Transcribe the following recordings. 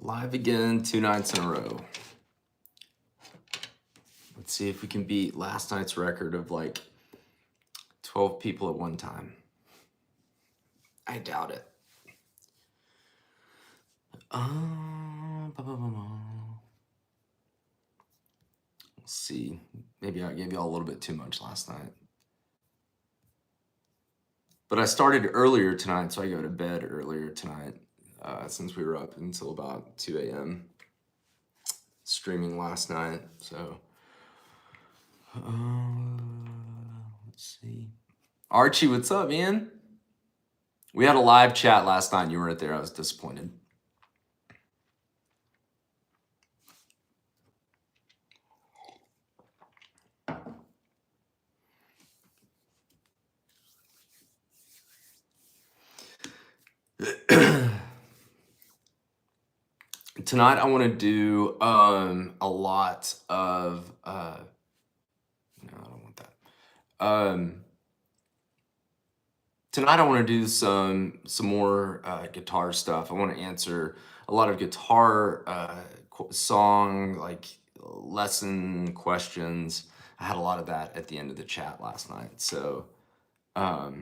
Live again, 2 nights in a row. Let's see if we can beat last night's record of like 12 people at one time. I doubt it. Let's see. Maybe I gave y'all a little bit too much last night. But I started earlier tonight, so I go to bed earlier tonight since we were up until about 2 a.m. streaming last night. So, let's see. Archie, what's up, man? We had a live chat last night. You weren't there. I was disappointed. Tonight I want to do a lot of no, I don't want that. Tonight I want to do some more guitar stuff. I want to answer a lot of guitar song like lesson questions. I had a lot of that at the end of the chat last night, so I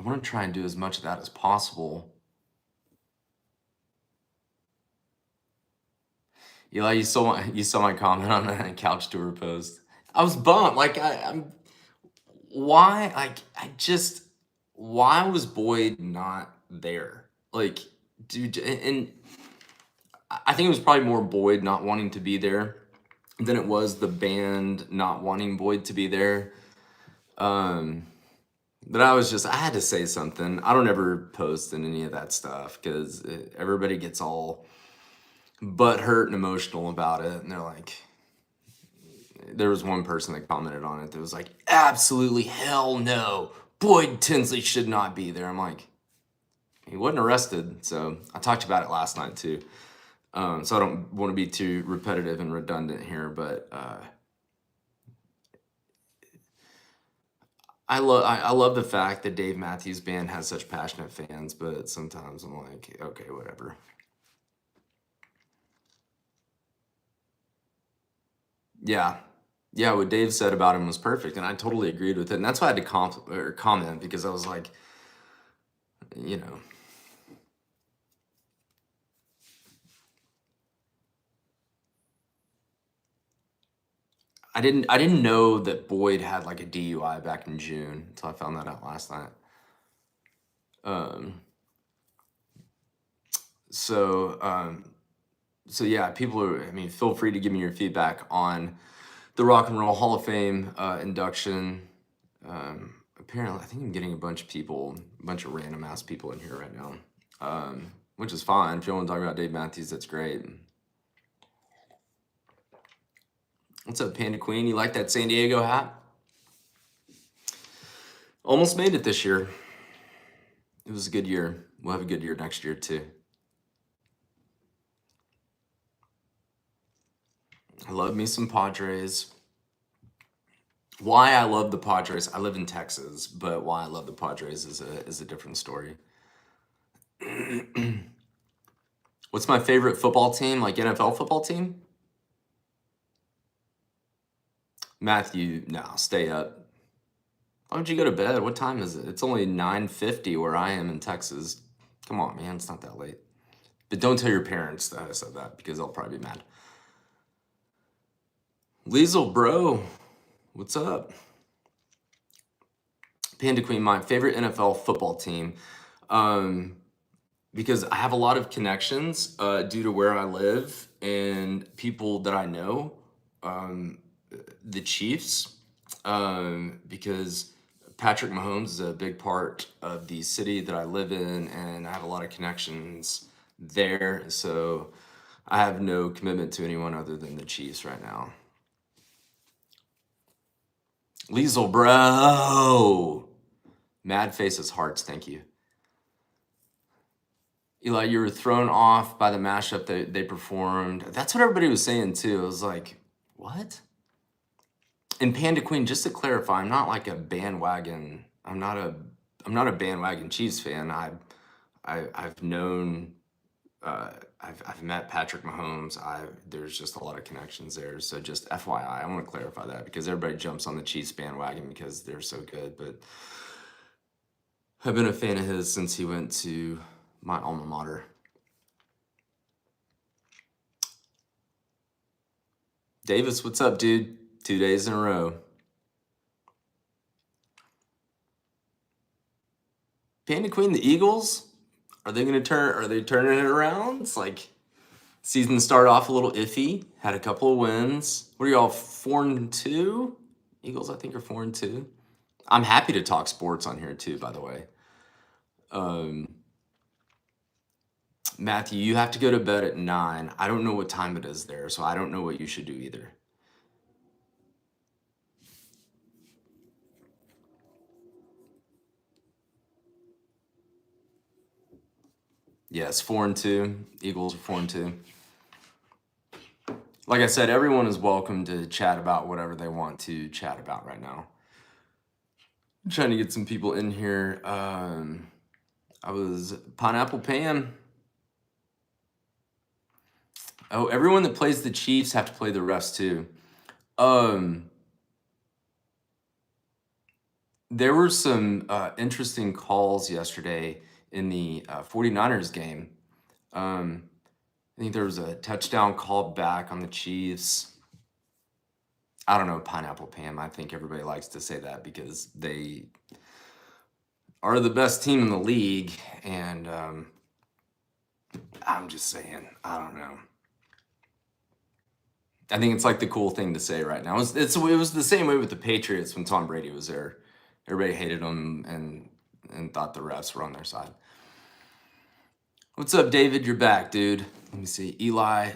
want to try and do as much of that as possible. Eli, you saw my comment on the couch tour post. I was bummed. Like I'm why why was Boyd not there? Like, dude, and I think it was probably more Boyd not wanting to be there than it was the band not wanting Boyd to be there. But I had to say something. I don't ever post in any of that stuff because everybody gets all butt hurt and emotional about it. And they're like, there was one person that commented on it that was like, absolutely hell no, Boyd Tinsley should not be there. I'm like, he wasn't arrested. So I talked about it last night too. So I don't want to be too repetitive and redundant here, but I love the fact that Dave Matthews Band has such passionate fans, but sometimes I'm like, okay, whatever. Yeah, what Dave said about him was perfect, and I totally agreed with it. And that's why I had to comment, because I was like, you know, I didn't know that Boyd had like a DUI back in June until I found that out last night. So yeah, feel free to give me your feedback on the Rock and Roll Hall of Fame induction. Apparently, I think I'm getting a bunch of random ass people in here right now, which is fine. If you want to talk about Dave Matthews, that's great. What's up, Panda Queen? You like that San Diego hat? Almost made it this year. It was a good year. We'll have a good year next year too. I love me some Padres. Why I love the Padres, I live in Texas, but why I love the Padres is a different story. What's my favorite football team, like NFL football team? Matthew, no, stay up. Why don't you go to bed? What time is it? It's only 9:50 where I am in Texas. Come on, man, it's not that late. But don't tell your parents that I said that, because they'll probably be mad. Liesel, bro, what's up? Panda Queen, my favorite NFL football team, because I have a lot of connections due to where I live and people that I know. The Chiefs, because Patrick Mahomes is a big part of the city that I live in, and I have a lot of connections there. So I have no commitment to anyone other than the Chiefs right now. Liesel, bro. Mad faces hearts, thank you. Eli, you were thrown off by the mashup that they performed. That's what everybody was saying too. I was like, what? And Panda Queen, just to clarify, I'm not like a bandwagon. I'm not a bandwagon Chiefs fan. I've known I've met Patrick Mahomes. There's just a lot of connections there. So just FYI, I want to clarify that because everybody jumps on the Chiefs bandwagon because they're so good. But I've been a fan of his since he went to my alma mater. Davis, what's up, dude? 2 days in a row. Panda Queen, the Eagles, are they gonna turn? Are they turning it around? It's like season started off a little iffy. Had a couple of wins. What are y'all 4-2? Eagles, I think, are 4-2. I'm happy to talk sports on here too. By the way, Matthew, you have to go to bed at 9. I don't know what time it is there, so I don't know what you should do either. Yes, 4-2. Eagles are 4-2. Like I said, everyone is welcome to chat about whatever they want to chat about right now. I'm trying to get some people in here. I was Pineapple Pam. Oh, everyone that plays the Chiefs have to play the refs too. There were some interesting calls yesterday in the 49ers game. I think there was a touchdown called back on the Chiefs. I don't know, Pineapple Pam. I think everybody likes to say that because they are the best team in the league. And I'm just saying, I don't know. I think it's like the cool thing to say right now. It was the same way with the Patriots when Tom Brady was there. Everybody hated him and thought the refs were on their side. What's up, David? You're back, dude. Let me see. Eli,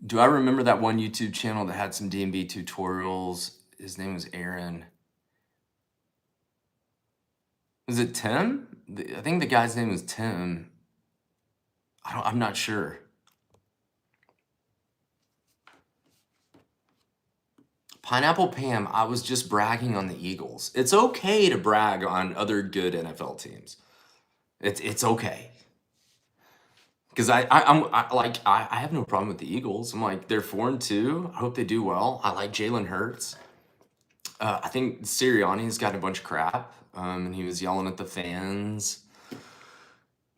do I remember that one YouTube channel that had some D&B tutorials? His name was Aaron. Was it Tim? I think the guy's name was Tim. I'm not sure. Pineapple Pam, I was just bragging on the Eagles. It's okay to brag on other good NFL teams. It's okay. Because I have no problem with the Eagles. I'm like, they're 4-2. I hope they do well. I like Jalen Hurts. I think Sirianni's got a bunch of crap, and he was yelling at the fans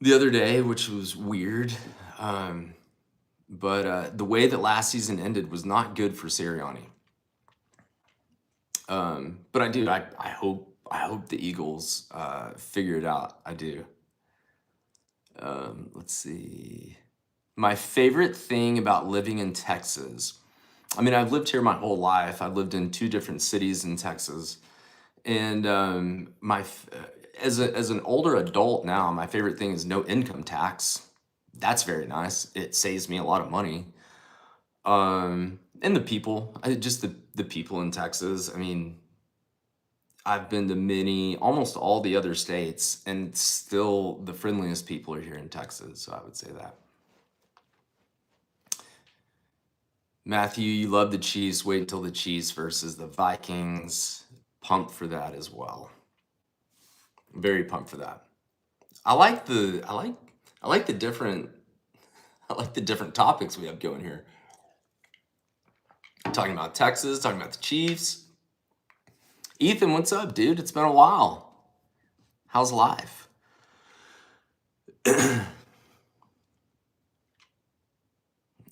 the other day, which was weird. But the way that last season ended was not good for Sirianni. But I hope the Eagles figure it out. I do. Let's see. My favorite thing about living in Texas. I mean, I've lived here my whole life. I've lived in 2 different cities in Texas, and as an older adult now, my favorite thing is no income tax. That's very nice. It saves me a lot of money. And the people, just the people in Texas. I mean, I've been to almost all the other states, and still the friendliest people are here in Texas. So I would say that. Matthew, you love the Chiefs. Wait until the Chiefs versus the Vikings. Pumped for that as well. Very pumped for that. I like the different topics we have going here. Talking about Texas, talking about the Chiefs. Ethan, what's up, dude? It's been a while. How's life? I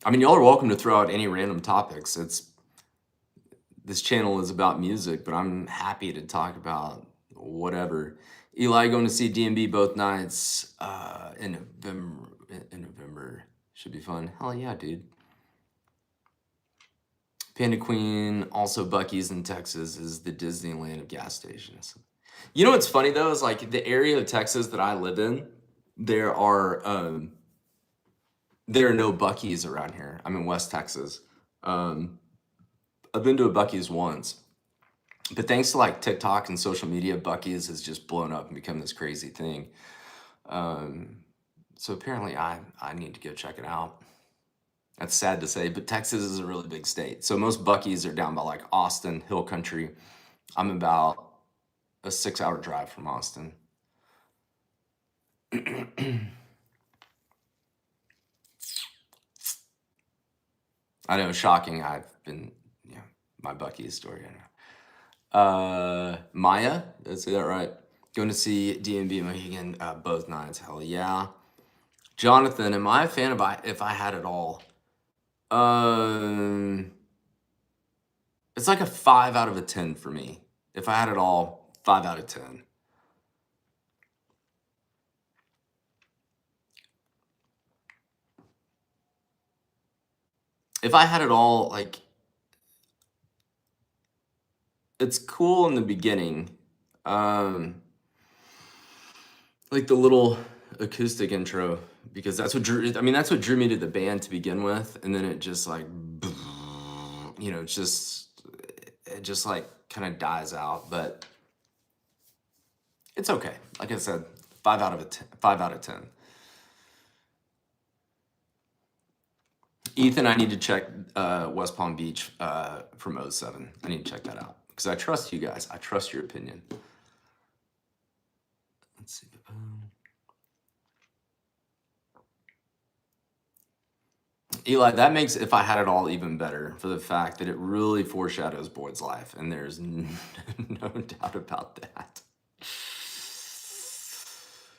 mean, y'all are welcome to throw out any random topics. This channel is about music, but I'm happy to talk about whatever. Eli going to see D&B both nights in November. Should be fun. Hell yeah, dude. Panda Queen, also Buc-ee's in Texas, is the Disneyland of gas stations. You know what's funny though is like the area of Texas that I live in, there are no Buc-ee's around here. I'm in West Texas. I've been to a Buc-ee's once, but thanks to like TikTok and social media, Buc-ee's has just blown up and become this crazy thing. So apparently I need to go check it out. That's sad to say, but Texas is a really big state. So most Buc-ee's are down by like Austin, Hill Country. I'm about a 6-hour drive from Austin. I know, shocking. I've been, yeah, my Bucky's story. I know. Maya, did I say that right? Going to see DMB and Mohegan both nights. Hell yeah. Jonathan, am I a fan of If I Had It All? Um, it's like a 5 out of a 10 for me. If I Had It All, 5 out of 10. If I Had It All, like, it's cool in the beginning. Like the little acoustic intro, because that's what drew me to the band to begin with, and then it just like, it just like kind of dies out, but it's okay. Like I said, 5 out of a 10, 5 out of 10. Ethan, I need to check West Palm Beach from '07. I need to check that out because I trust you guys. I trust your opinion. Let's see. Eli, that makes If I Had It All even better for the fact that it really foreshadows Boyd's life, and there's no doubt about that.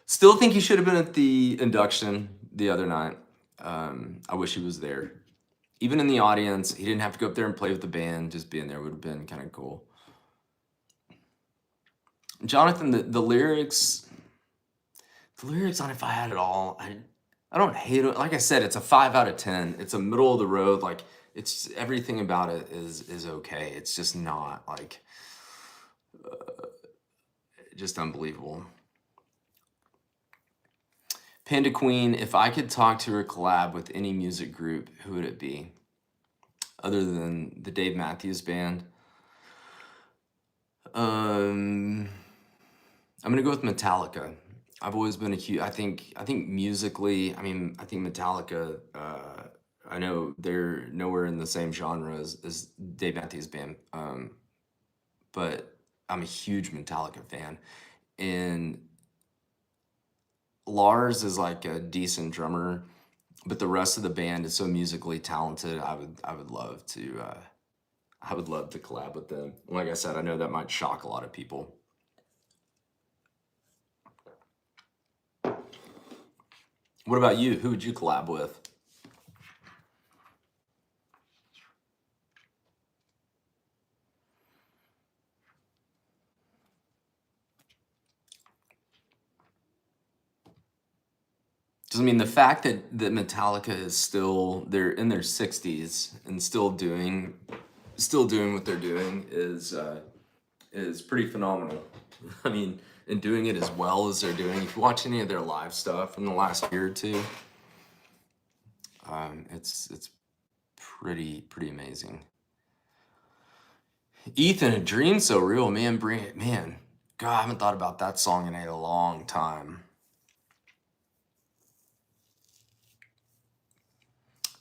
Still think he should have been at the induction the other night. I wish he was there. Even in the audience, he didn't have to go up there and play with the band. Just being there would have been kind of cool. Jonathan, the lyrics on If I Had It All, I don't hate it. Like I said, it's a 5 out of 10. It's a middle of the road. Like, it's everything about it is okay. It's just not like just unbelievable. Panda Queen, if I could talk to or collab with any music group, who would it be? Other than the Dave Matthews Band. I'm gonna go with Metallica. I've always been a huge. I think musically. I mean, I think Metallica. I know they're nowhere in the same genre as Dave Matthews Band, but I'm a huge Metallica fan, and Lars is like a decent drummer, but the rest of the band is so musically talented. I would love to. I would love to collab with them. Like I said, I know that might shock a lot of people. What about you? Who would you collab with? Because I mean, the fact that Metallica is still they're in their 60s and still doing what they're doing is pretty phenomenal. I mean, and doing it as well as they're doing. If you watch any of their live stuff from the last year or two, it's pretty amazing. Ethan, a dream so real, man. Bring it, man. God, I haven't thought about that song in a long time.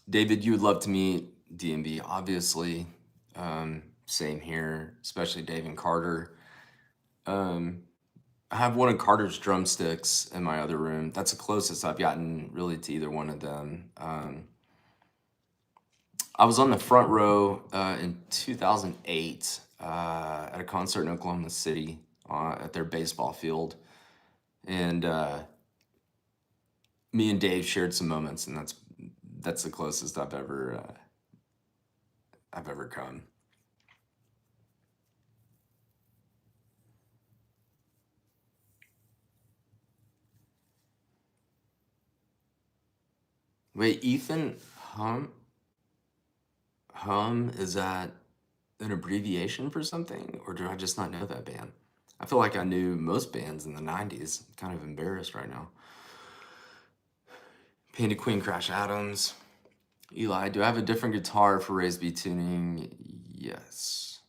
David, you would love to meet DMB, obviously. Same here, especially Dave and Carter. I have one of Carter's drumsticks in my other room. That's the closest I've gotten really to either one of them. I was on the front row in 2008 at a concert in Oklahoma City at their baseball field. And me and Dave shared some moments, and that's the closest I've ever come. Wait, Ethan Hum, is that an abbreviation for something, or do I just not know that band? I feel like I knew most bands in the 90s. I'm kind of embarrassed right now. Panda Queen, Crash Adams. Eli, do I have a different guitar for Raise B tuning? Yes.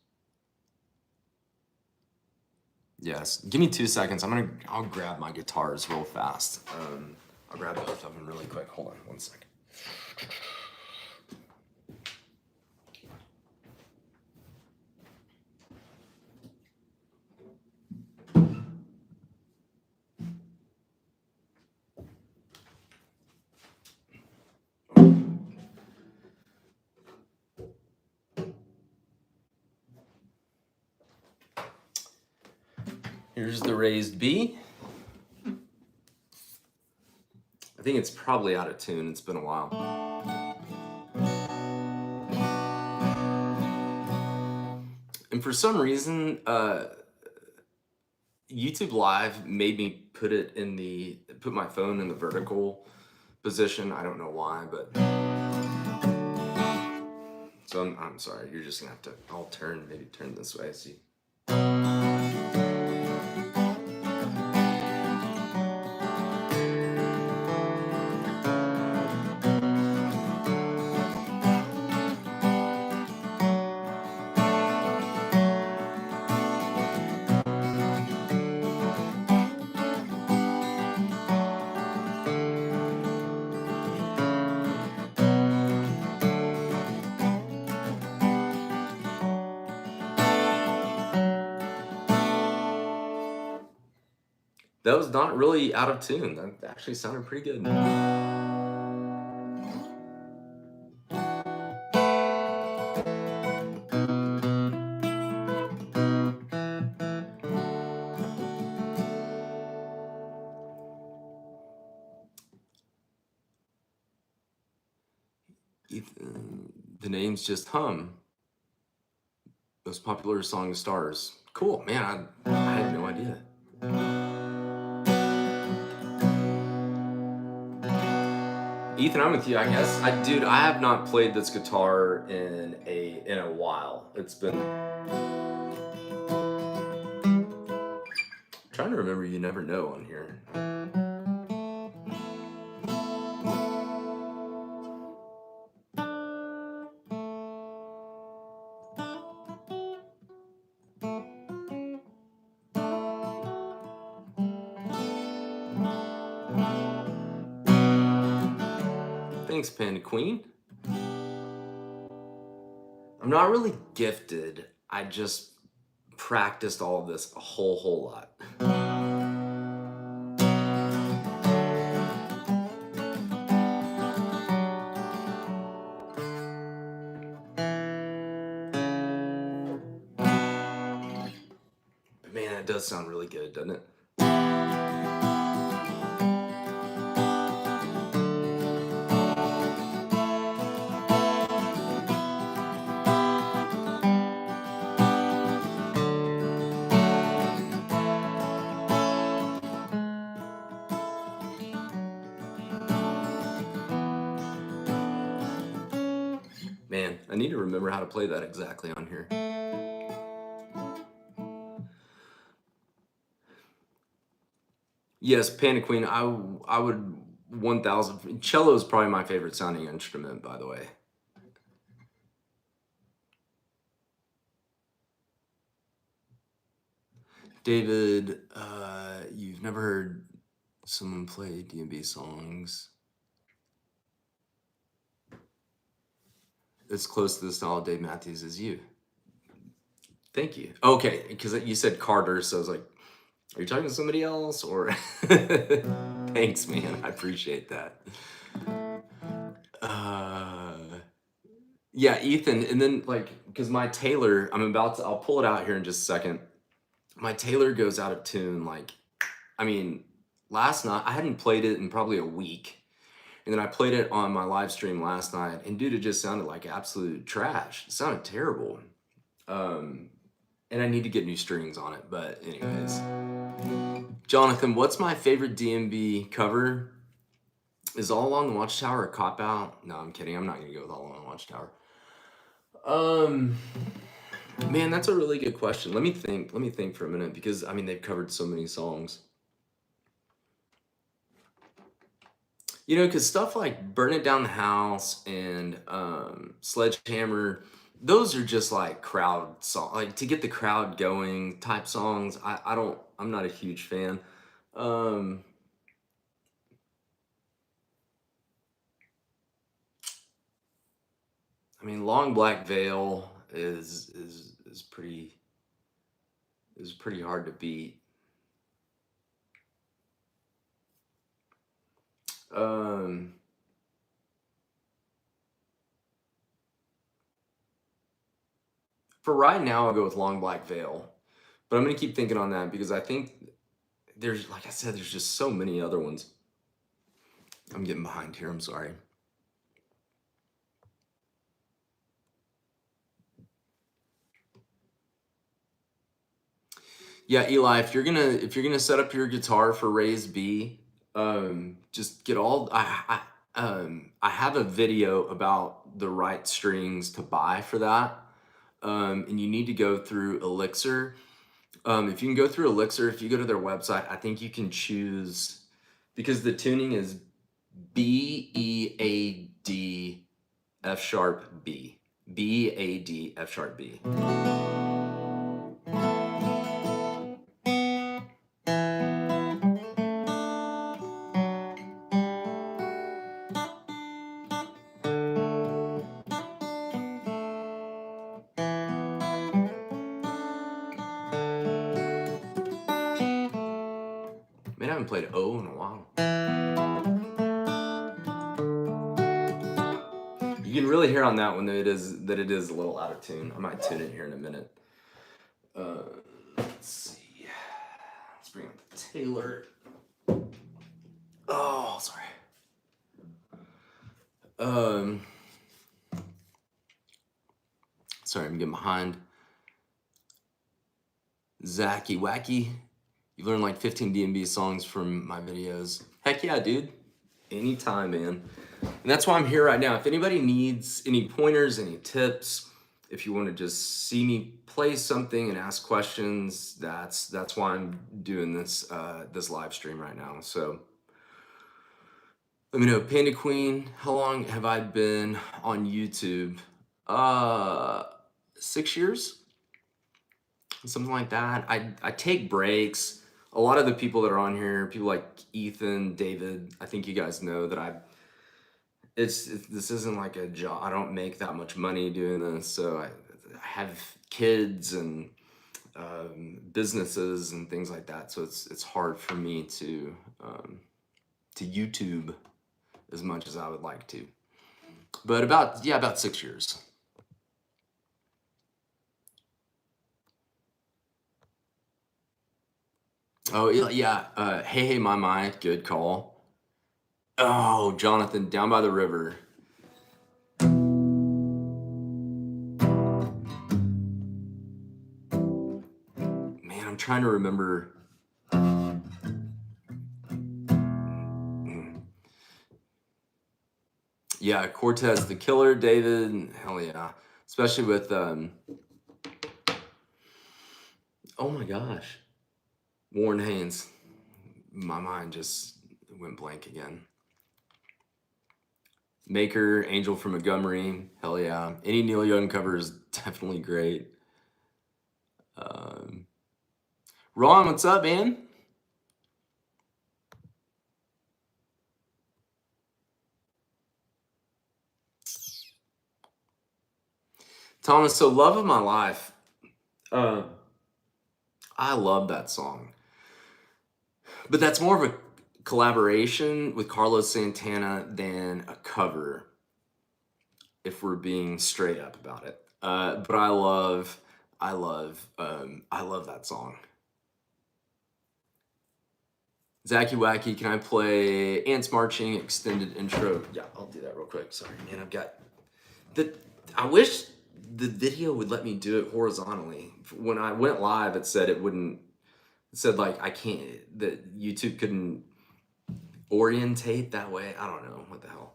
Yes. Give me 2 seconds. I'll grab my guitars real fast. I'll grab both of them really quick. Hold on 1 second. Here's the raised B. I think it's probably out of tune. It's been a while. And for some reason, YouTube Live made me put my phone in the vertical position. I don't know why, but so I'm sorry. You're just gonna have to. I'll maybe turn this way. See. That was not really out of tune. That actually sounded pretty good. The name's just Hum. Most popular song of Stars. Cool, man. I had no idea. Ethan, I'm with you. I guess dude, I have not played this guitar in a while. It's been trying to remember. You never know on here. Thanks, Panda Queen. I'm not really gifted. I just practiced all of this a whole lot. But man, it does sound really good, doesn't it? Man, I need to remember how to play that exactly on here. Yes, Panda Queen. I would 1,000. Cello is probably my favorite sounding instrument, by the way. David, you've never heard someone play D&B songs as close to the style of Dave Matthews as you. Thank you. Okay, because you said Carter, so I was like, are you talking to somebody else? Or thanks, man. I appreciate that. Yeah, Ethan, and then because my Taylor, I'll pull it out here in just a second. My Taylor goes out of tune. Last night I hadn't played it in probably a week. And then I played it on my live stream last night, and dude, it just sounded like absolute trash. It sounded terrible. And I need to get new strings on it. But anyways, Jonathan, what's my favorite DMB cover? Is All Along the Watchtower a cop out? No, I'm kidding. I'm not gonna go with All Along the Watchtower. Man, that's a really good question. Let me think for a minute, because they've covered so many songs. Because stuff like Burn It Down the House and Sledgehammer, those are just like crowd song, like to get the crowd going type songs. I'm not a huge fan. Long Black Veil is pretty hard to beat. For right now, I'll go with Long Black Veil, But I'm gonna keep thinking on that because I think there's, like I said, there's just so many other ones. I'm getting behind here. I'm sorry. Yeah, Eli, if you're gonna set up your guitar for raise B, just get all I have a video about the right strings to buy for that. And you need to go through Elixir. If you can go through Elixir, if you go to their website, I think you can choose, because the tuning is B-E-A-D F sharp B. B-A-D F sharp B. Man, I haven't played O in a while. You can really hear on that one that it is a little out of tune. I might tune it here in a minute. Let's see. Let's bring up the Taylor. Oh, sorry. Sorry, I'm getting behind. Zacky Wacky. You learn like 15 D&B songs from my videos. Heck yeah, dude. Anytime, man. And that's why I'm here right now. If anybody needs any pointers, any tips, if you want to just see me play something and ask questions, that's why I'm doing this this live stream right now. So let me know. Panda Queen, how long have I been on YouTube? 6 years, something like that. I take breaks. A lot of the people that are on here, people like Ethan, David, I think you guys know that this isn't like a job. I don't make that much money doing this, so I have kids and businesses and things like that. So it's hard for me to YouTube as much as I would like to. But about 6 years. Oh yeah. Hey, my, good call. Oh, Jonathan, Down by the River. Man, I'm trying to remember. Yeah, Cortez the Killer, David, hell yeah. Especially with, oh my gosh, Warren Haynes. My mind just went blank again. Maker, Angel from Montgomery, hell yeah. Any Neil Young cover is definitely great. Ron, what's up, man? Thomas, so Love of My Life. I love that song. But that's more of a collaboration with Carlos Santana than a cover, if we're being straight up about it. But I love that song. Zacky Wacky, can I play Ants Marching extended intro? Yeah, I'll do that real quick. Sorry, man, I've got I wish the video would let me do it horizontally. When I went live, it said it wouldn't. It said like I can't. That YouTube couldn't orientate that way. I don't know what the hell.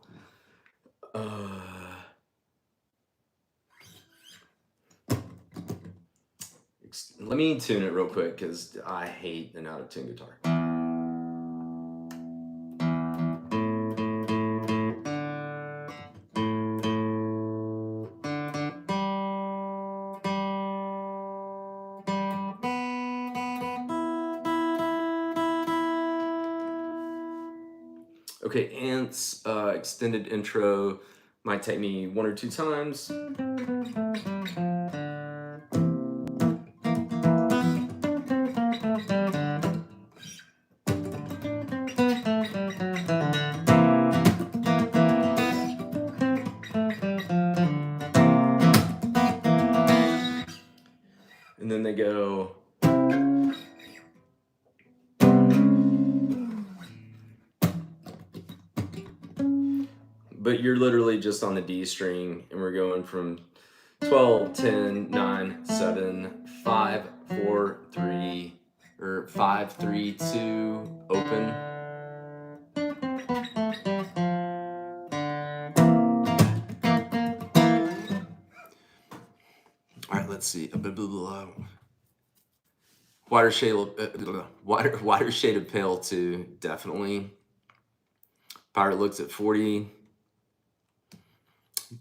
Let me tune it real quick because I hate an out of tune guitar. Okay, Ants extended intro might take me 1 or 2 times. And then they go. But you're literally just on the D string, and we're going from 12, 10, 9, 7, 5, 4, 3, or 5, 3, 2, open. All right, let's see. Wider shade of pale too, definitely. Pirate looks at 40.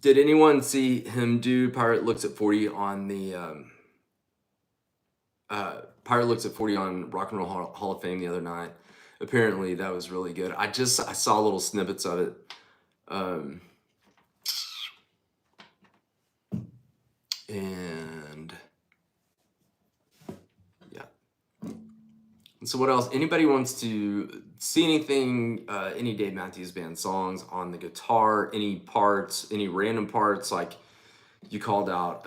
Did anyone see him do Pirate Looks at 40 on the Pirate Looks at 40 on Rock and Roll Hall of Fame the other night? Apparently that was really good. I saw little snippets of it. And yeah. So what else? Anybody wants to see anything, any Dave Matthews Band songs on the guitar, any parts, any random parts, like you called out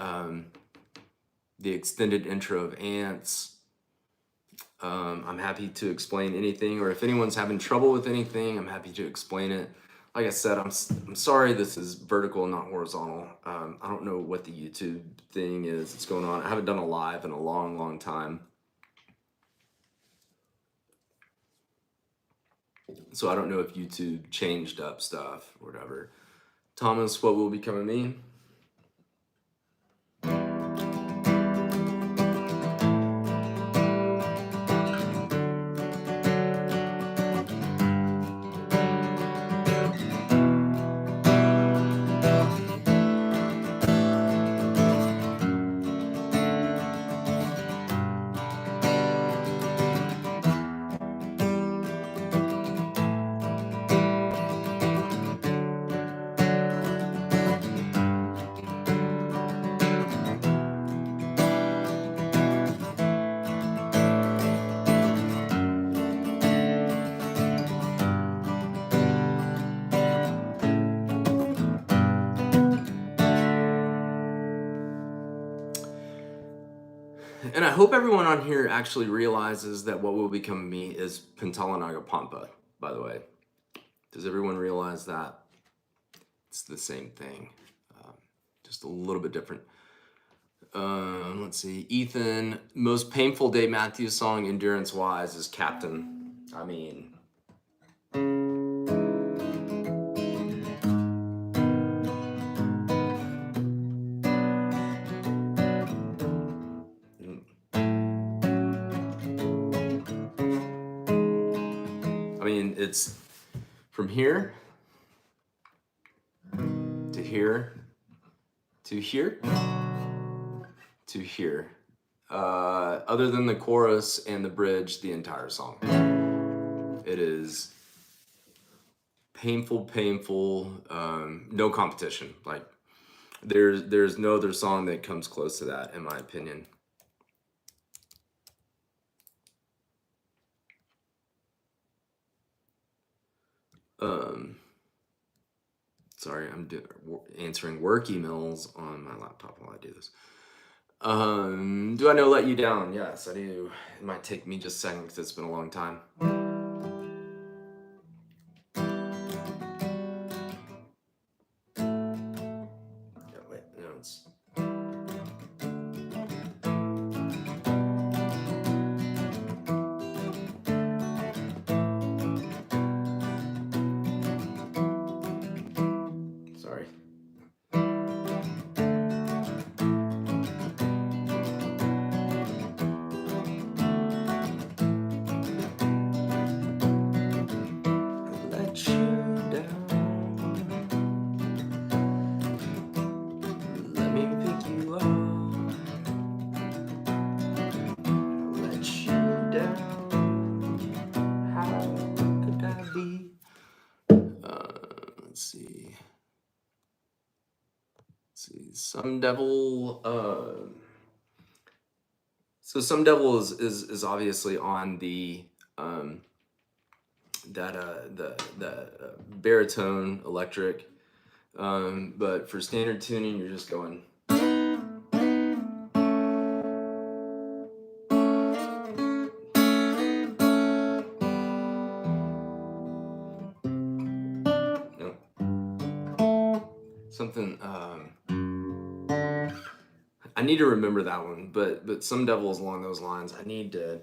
the extended intro of Ants. I'm happy to explain anything, or if anyone's having trouble with anything, I'm happy to explain it. Like I said, I'm sorry this is vertical and not horizontal. I don't know what the YouTube thing is that's going on. I haven't done a live in a long, long time. So I don't know if YouTube changed up stuff or whatever. Thomas, what will become of me? And I hope everyone on here actually realizes that what will become of me is Pintala Nagapampa, by the way. Does everyone realize that? It's the same thing, just a little bit different. Let's see. Ethan, most painful Dave Matthews song endurance-wise is Captain. I mean... it's from here to here to here to here. Other than the chorus and the bridge, the entire song. It is painful, no competition. Like there's no other song that comes close to that, in my opinion. Sorry, I'm answering work emails on my laptop while I do this. Do I know Let You Down? Yes, I do. It might take me just a second because it's been a long time. Yeah, wait, no, it's... Sorry. Some Devil, so Some Devil is obviously on the baritone electric, but for standard tuning you're just going. something. I need to remember that one, but some devils along those lines. I need to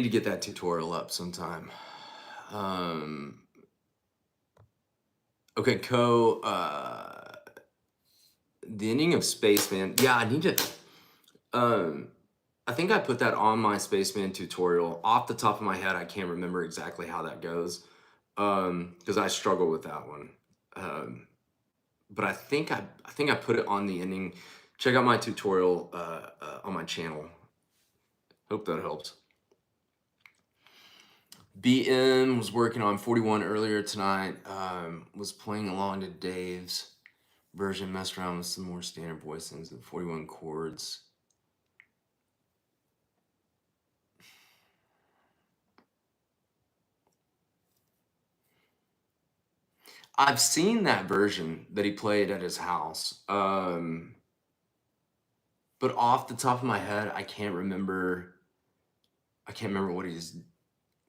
get that tutorial up sometime. Okay, the ending of Spaceman. Yeah, I need to. I think I put that on my Spaceman tutorial. Off the top of my head, I can't remember exactly how that goes, because I struggle with that one. But I think I put it on the ending. Check out my tutorial on my channel. Hope that helps. BM was working on 41 earlier tonight. Was playing along to Dave's version, messed around with some more standard voicings and 41 chords. I've seen that version that he played at his house. But off the top of my head, I can't remember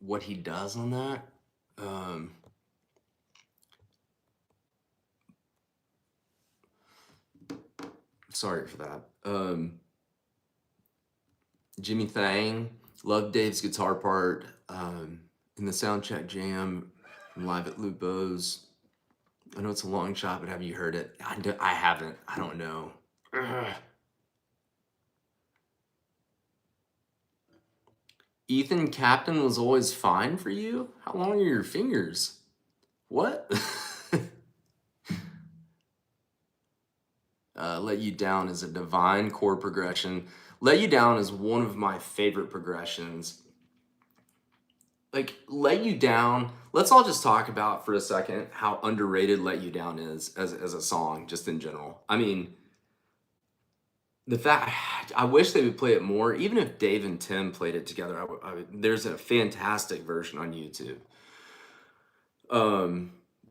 what he does on that. Sorry for that. Jimmy Thang, loved Dave's guitar part in the soundcheck jam live at Lupo's. I know it's a long shot, but have you heard it? I haven't. I don't know. Ugh. Ethan, Captain was always fine for you? How long are your fingers? What? Let You Down is a divine chord progression. Let You Down is one of my favorite progressions. Like, Let You Down, let's all just talk about for a second how underrated Let You Down is as a song, just in general. I mean, the fact, I wish they would play it more. Even if Dave and Tim played it together, there's a fantastic version on YouTube.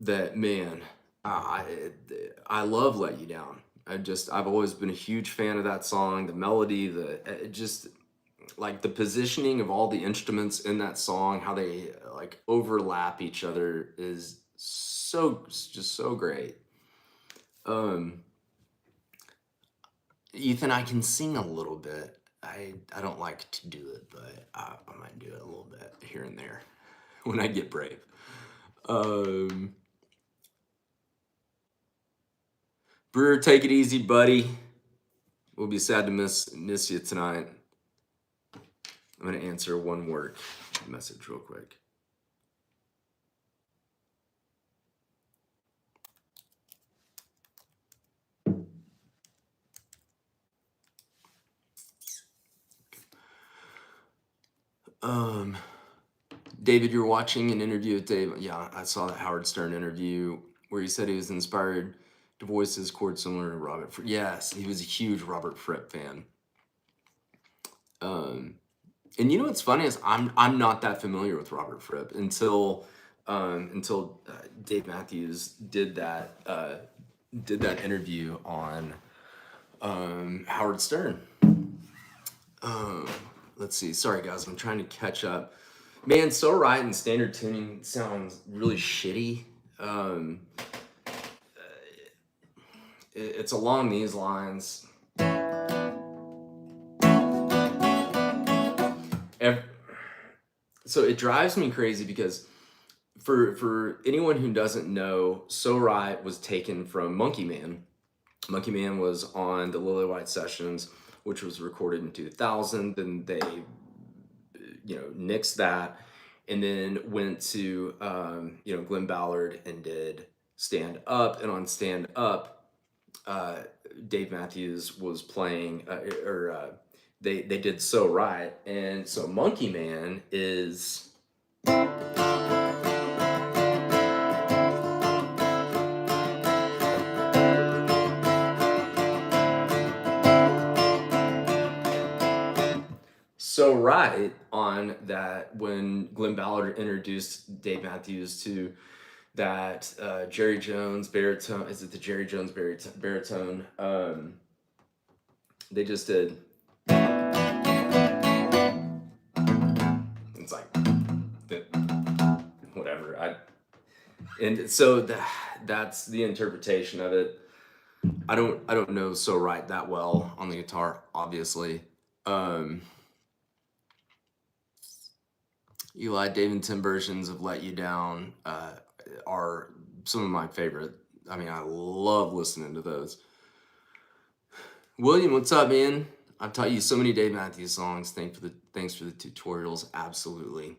That, man, I love Let You Down. I've always been a huge fan of that song. The melody, just like the positioning of all the instruments in that song, how they like overlap each other is just so great. Ethan, I can sing a little bit. I don't like to do it, but I might do it a little bit here and there when I get brave. Brewer, take it easy, buddy. We'll be sad to miss you tonight. I'm gonna answer one work message real quick. David, you're watching an interview with Dave. Yeah, I saw that Howard Stern interview where he said he was inspired to voice his chord similar to Robert Fripp. Yes, he was a huge Robert Fripp fan. And you know what's funny is I'm not that familiar with Robert Fripp until Dave Matthews did that interview on Howard Stern. Let's see. Sorry, guys. I'm trying to catch up. Man, So Right and standard tuning sounds really shitty. It's along these lines. So it drives me crazy because for anyone who doesn't know, So Right was taken from Monkey Man. Monkey Man was on the Lily White Sessions, which was recorded in 2000. Then they, nixed that, and then went to, Glenn Ballard and did Stand Up. And on Stand Up, Dave Matthews was playing, they did So Right. And so Monkey Man is... So Right on that, when Glenn Ballard introduced Dave Matthews to that Jerry Jones baritone, is it the Jerry Jones baritone? They just did. It's like whatever. And so that's the interpretation of it. I don't know so right that well on the guitar, obviously. Um, Eli, Dave and Tim versions of "Let You Down" are some of my favorite. I mean, I love listening to those. William, what's up, man? I've taught you so many Dave Matthews songs. Thanks for the tutorials. Absolutely,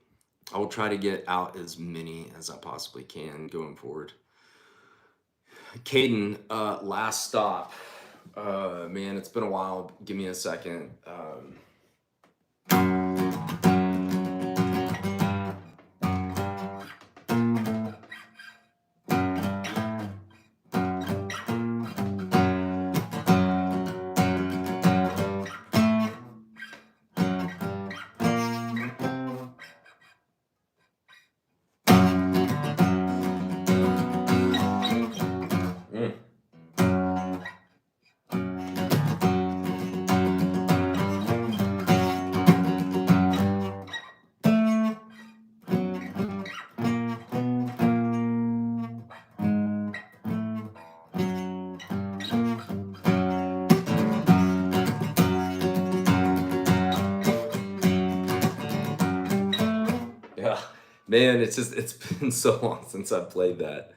I will try to get out as many as I possibly can going forward. Caden, last stop. Man, it's been a while. Give me a second. Mm. Yeah, man, it's been so long since I played that.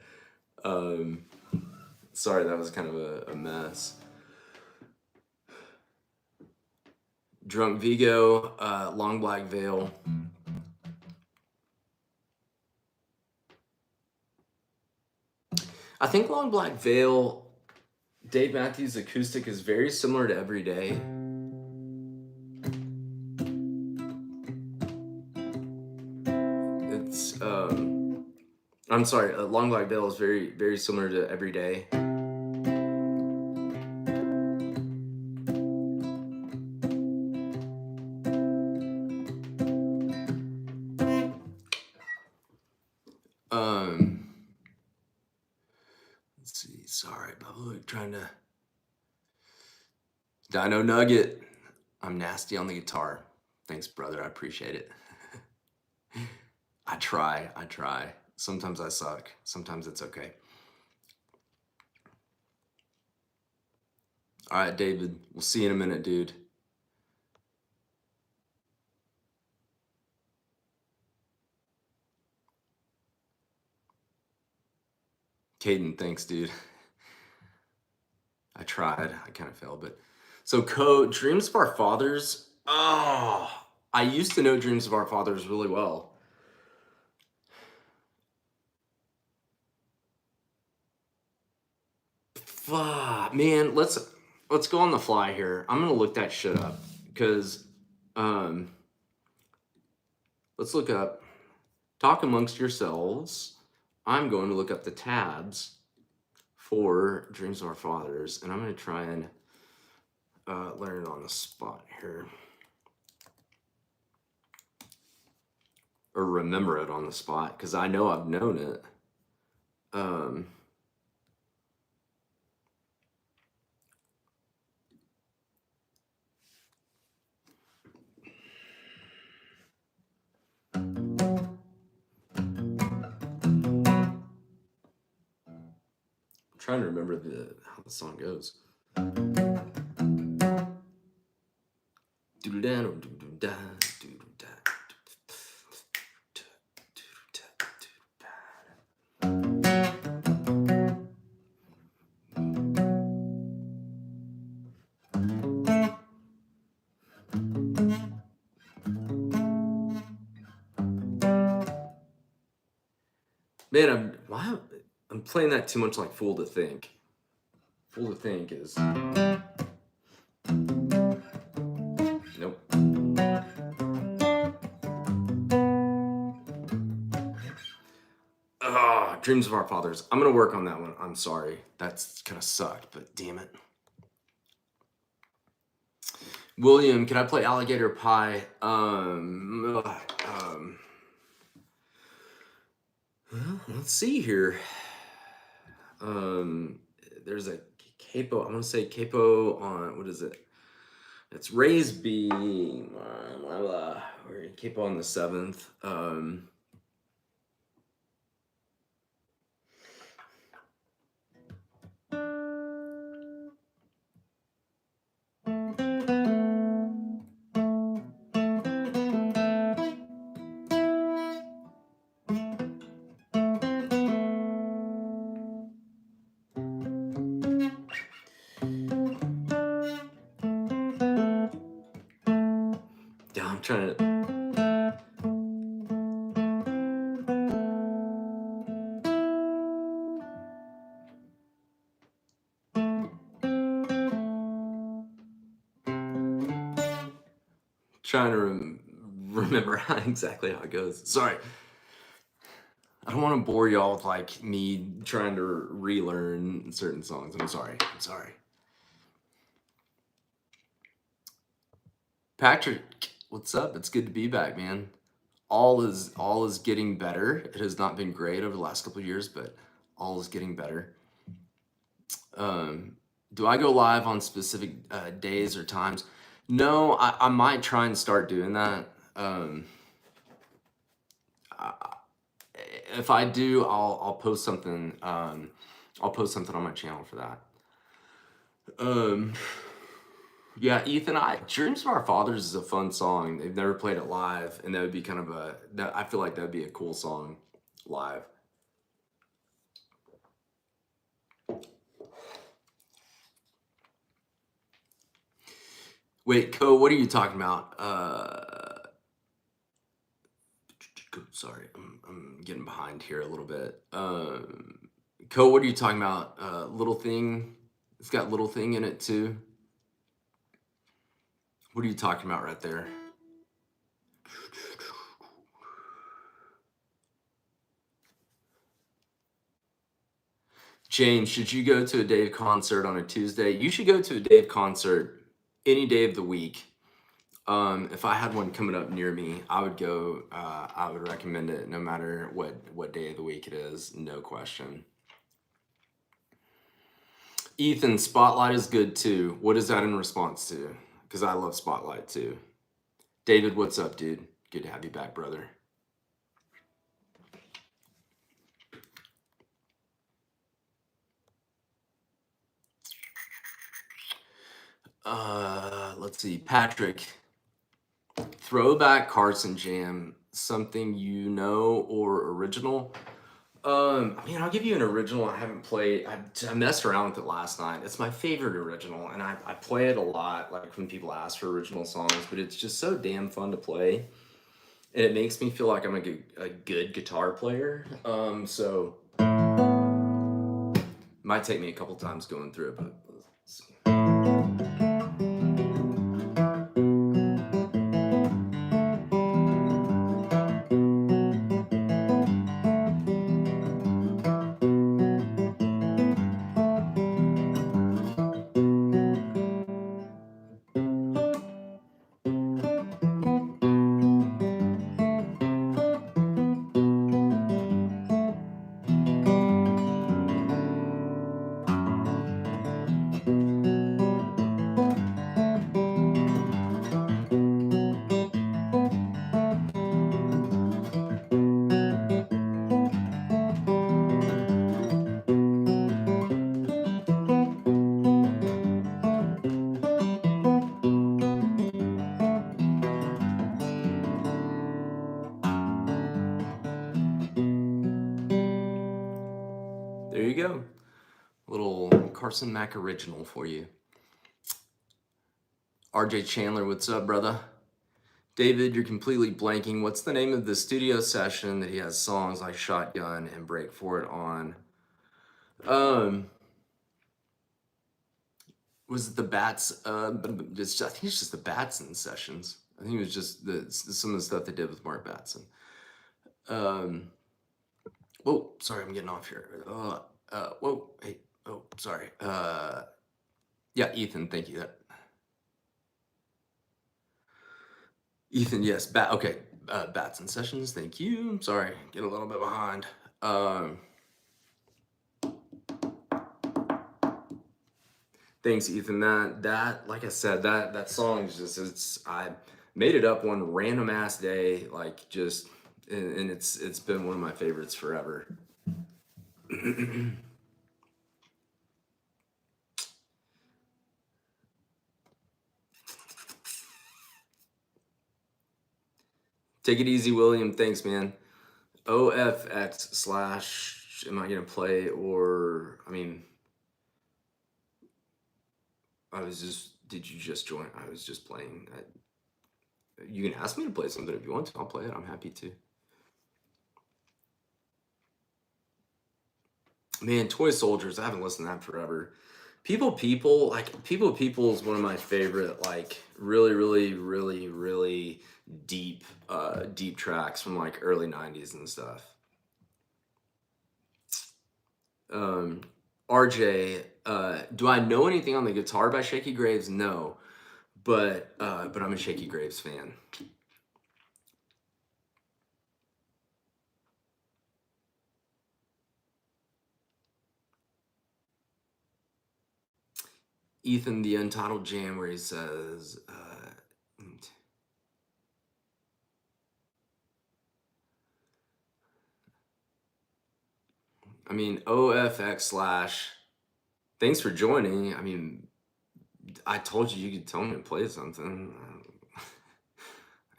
Um, Sorry, that was kind of a mess. Drunk Vigo, Long Black Veil. I think Long Black Veil, Dave Matthews acoustic is very similar to Everyday. It's I'm sorry, Long Black Veil is very similar to Everyday. Let's see. Sorry, Bubba, trying to. Dino Nugget. I'm nasty on the guitar. Thanks, brother. I appreciate it. I try. Sometimes I suck. Sometimes it's okay. All right, David. We'll see you in a minute, dude. Caden, thanks, dude. I tried. I kind of failed, but so Dreams of Our Fathers. Oh, I used to know Dreams of Our Fathers really well. Man, let's go on the fly here. I'm gonna look that shit up because let's look up Talk Amongst Yourselves. I'm going to look up the tabs for Dreams of Our Fathers, and I'm going to try and learn it on the spot here. Or remember it on the spot, because I know I've known it. I'm trying to remember how the song goes. Man, I'm playing that too much like Fool to Think. Fool to Think is nope. Dreams of Our Fathers. I'm gonna work on that one. I'm sorry. That's kind of sucked, but damn it. William, can I play Alligator Pie? Let's see here. There's a capo. I'm gonna say capo on what is it? It's Raise B. We're capo on the 7th. Yeah, I'm trying to. Trying to remember exactly how it goes. Sorry, I don't want to bore y'all with like me trying to relearn certain songs. I'm sorry. I'm sorry. Patrick, what's up? It's good to be back, man. All is getting better. It has not been great over the last couple of years, but all is getting better. Um, do I go live on specific days or times? No, I might try and start doing that. I, if I do, I'll post something. I'll post something on my channel for that. Yeah, Ethan, Dreams of Our Fathers is a fun song. They've never played it live, and that would be kind of I feel like that would be a cool song live. Wait, Co, what are you talking about? Sorry, I'm getting behind here a little bit. Co, what are you talking about? Little Thing. It's got Little Thing in it too. What are you talking about right there? James, should you go to a Dave concert on a Tuesday? You should go to a Dave concert any day of the week. If I had one coming up near me, I would go. I would recommend it, no matter what day of the week it is, no question. Ethan, Spotlight is good too. What is that in response to? Because I love Spotlight too. David, what's up, dude? Good to have you back, brother. Let's see, Patrick. Throwback Carson Jam, something you know or original? I mean, I'll give you an original I haven't played. I messed around with it last night. It's my favorite original, and I play it a lot, like when people ask for original songs, but it's just so damn fun to play. And it makes me feel like I'm a good guitar player. So might take me a couple times going through it, but let's see. There you go. Little Carson Mac original for you. RJ Chandler, what's up, brother? David, you're completely blanking. What's the name of the studio session that he has songs like Shotgun and Break For It on? Was it the Bats? I think it's just the Batson sessions. I think it was just some of the stuff they did with Mark Batson. Whoa, sorry, I'm getting off here. Whoa, hey, oh, sorry. Yeah, Ethan, thank you. Ethan, yes, okay, Batson sessions, thank you. I'm sorry, get a little bit behind. Thanks, Ethan. That like I said, that song is just I made it up one random ass day, like just and it's been one of my favorites forever. Take it easy, William. Thanks, man. OFX slash, am I going to play or, I mean, did you just join? I was just playing. You can ask me to play something if you want to. I'll play it. I'm happy to. Man, Toy Soldiers, I haven't listened to that forever. People is one of my favorite, like really, really, really, really deep tracks from like early 90s and stuff. RJ, do I know anything on the guitar by Shaky Graves? No, but I'm a Shaky Graves fan. Ethan, the Untitled Jam, where he says, I mean, OFX slash, thanks for joining. I mean, I told you could tell me to play something. I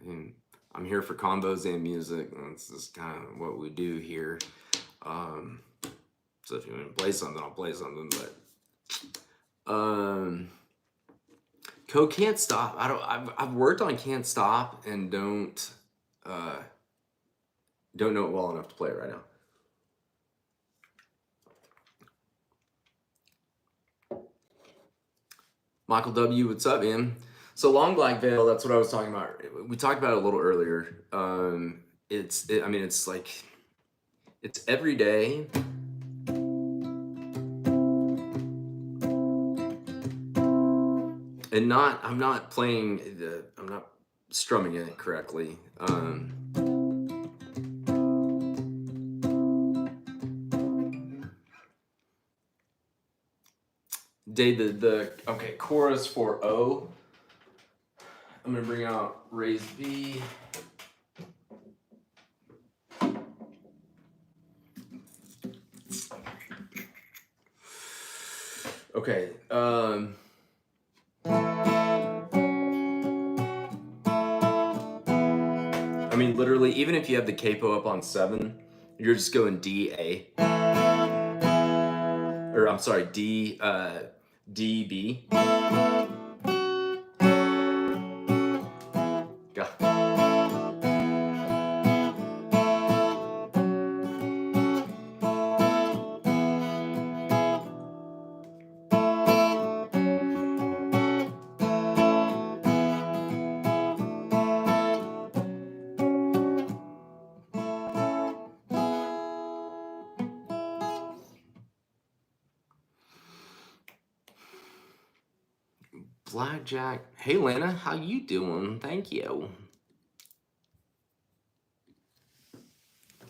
mean, I'm here for combos and music. That's just kind of what we do here. So if you want to play something, I'll play something. But Can't Stop. I've worked on Can't Stop and don't know it well enough to play it right now. Michael W, what's up, man? So Long Black Veil, that's what I was talking about. We talked about it a little earlier. It's like, it's every day. And I'm not strumming it correctly. David, okay, chorus for O. I'm gonna bring out raised B. Okay, I mean, literally, even if you have the capo up on 7, you're just going D, A. Or I'm sorry, D, B. Blackjack. Hey, Lana, how you doing? Thank you.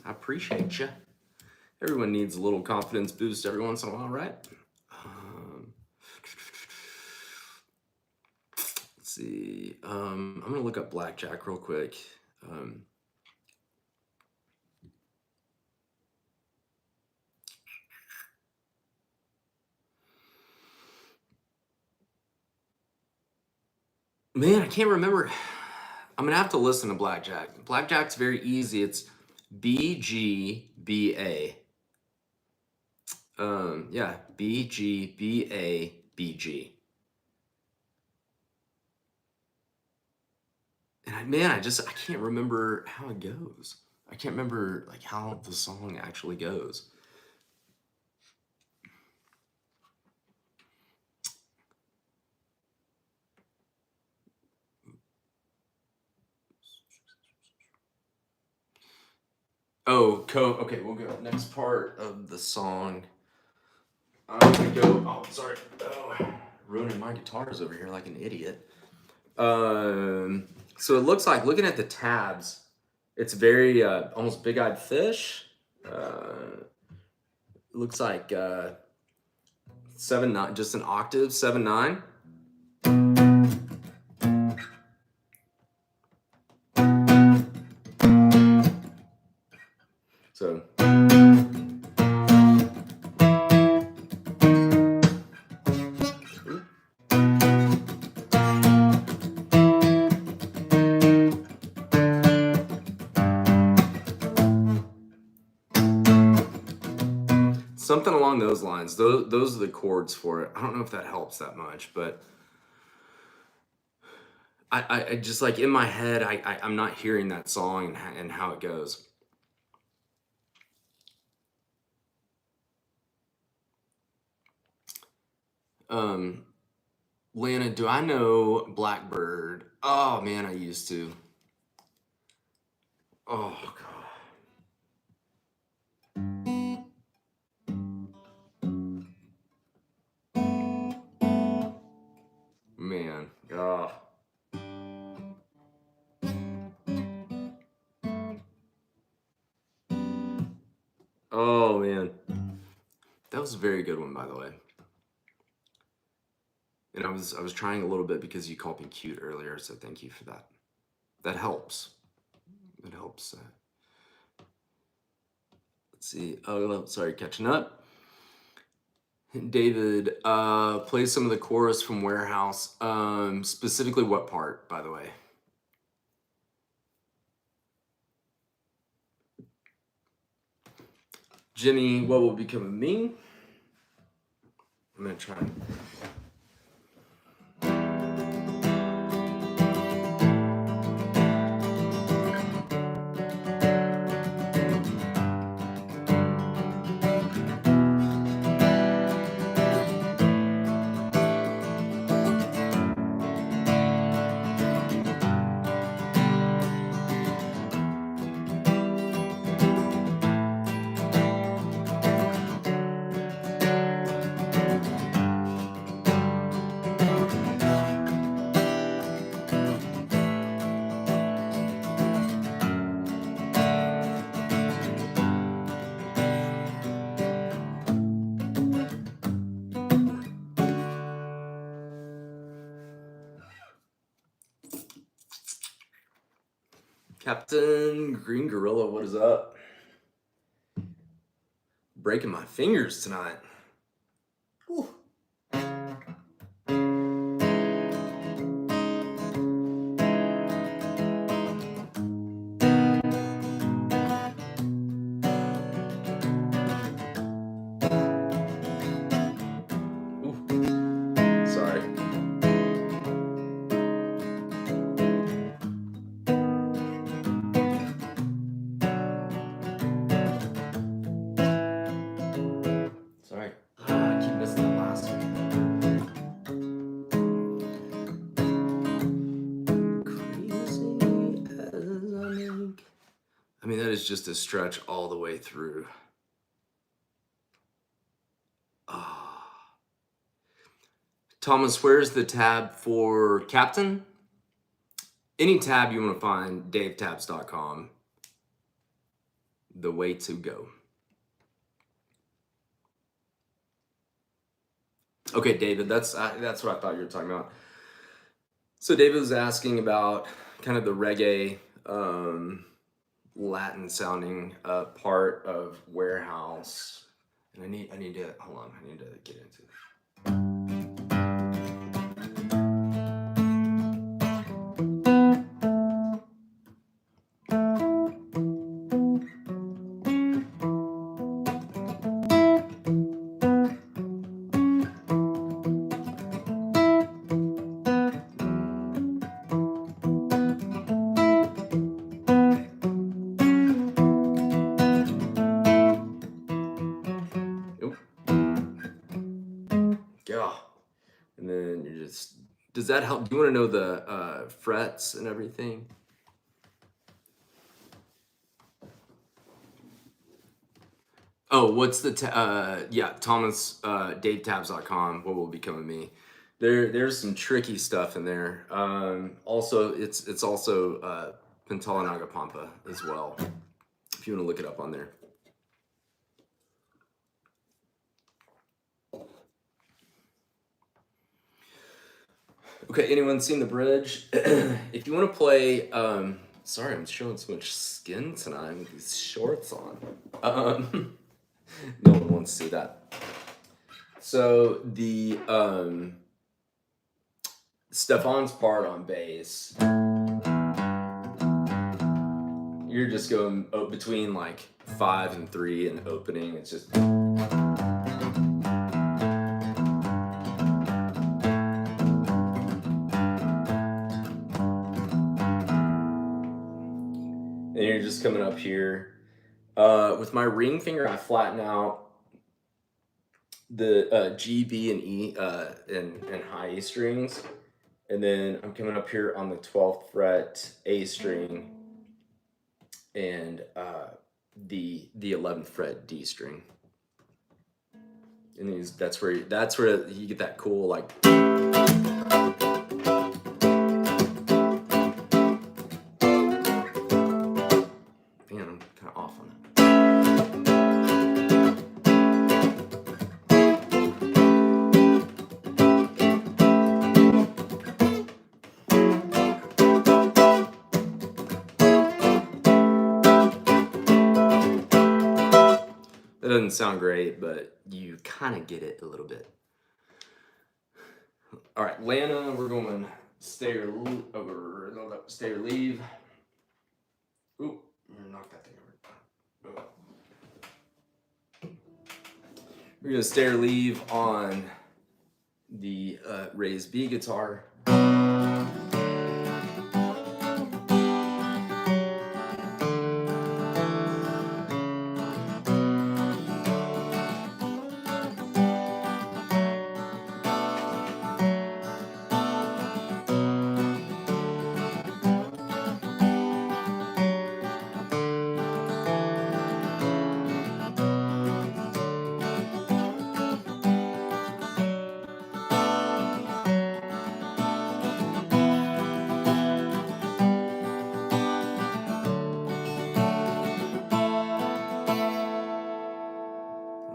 I appreciate you. Everyone needs a little confidence boost every once in a while, right? Let's see. I'm gonna look up Blackjack real quick. Man, I can't remember. I'm gonna have to listen to Blackjack. Blackjack's very easy. It's BGBA. Yeah, BGBABG. And I can't remember how it goes. I can't remember like how the song actually goes. Oh, okay, we'll go. Next part of the song. I'm gonna go. Oh, sorry. Oh, ruining my guitars over here like an idiot. So it looks like, looking at the tabs, it's very almost Big-Eyed Fish. Looks like 7/9, just an octave, 7/9. So. Something along those lines. Those are the chords for it. I don't know if that helps that much, but I just like in my head, I'm not hearing that song and how it goes. Lana, do I know Blackbird? Oh man, I used to. Oh god, man. Oh. Oh man, that was a very good one, by the way. And I was trying a little bit because you called me cute earlier, so thank you for that. That helps. It helps. Let's see. Oh, sorry, catching up. David, play some of the chorus from Warehouse. Specifically, what part, by the way? Jimmy, what will become of me? I'm gonna try. Captain Green Gorilla, what is up? Breaking my fingers tonight. Ooh. Sorry. Sorry. I keep missing that last one. Crazy as I make. I mean, that is just a stretch all the way through. Thomas, where's the tab for Captain? Any tab you want to find, davetabs.com. The way to go. Okay, David, that's what I thought you were talking about. So David was asking about kind of the reggae, Latin sounding part of Warehouse, and I need to hold on. I need to get into it. Yeah, and then you're just. Does that help? Do you want to know the frets and everything? Oh, what's the yeah, Thomas, davetabs.com. What will become of me? There's some tricky stuff in there. Also, it's also Pintala Nagapampa as well. If you want to look it up on there. Okay, anyone seen the bridge? If you want to play, sorry, I'm showing so much skin tonight with these shorts on. No one wants to see that. So the Stefan's part on bass, you're just going between like 5 and 3 and opening. It's just. and you're just coming up here. With my ring finger, I flatten out the G, B, and E and high A strings, and then I'm coming up here on the 12th fret A string and the 11th fret D string. And that's where you get that cool like. Man, I'm kind of off on that. That doesn't sound great, but you kind of get it a little bit. All right, Lana, we're going stay or leave. Ooh, knock that thing over. We're gonna stay or leave on the raised B guitar.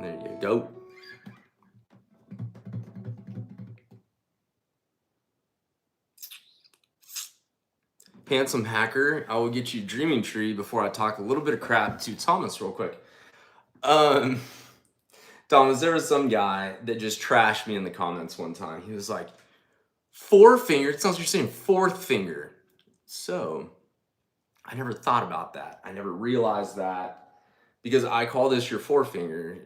There you go. Handsome hacker, I will get you Dreaming Tree before I talk a little bit of crap to Thomas real quick. Thomas, there was some guy that just trashed me in the comments one time. He was like, four finger, it sounds like you're saying fourth finger. So I never thought about that. I never realized that because I call this your forefinger,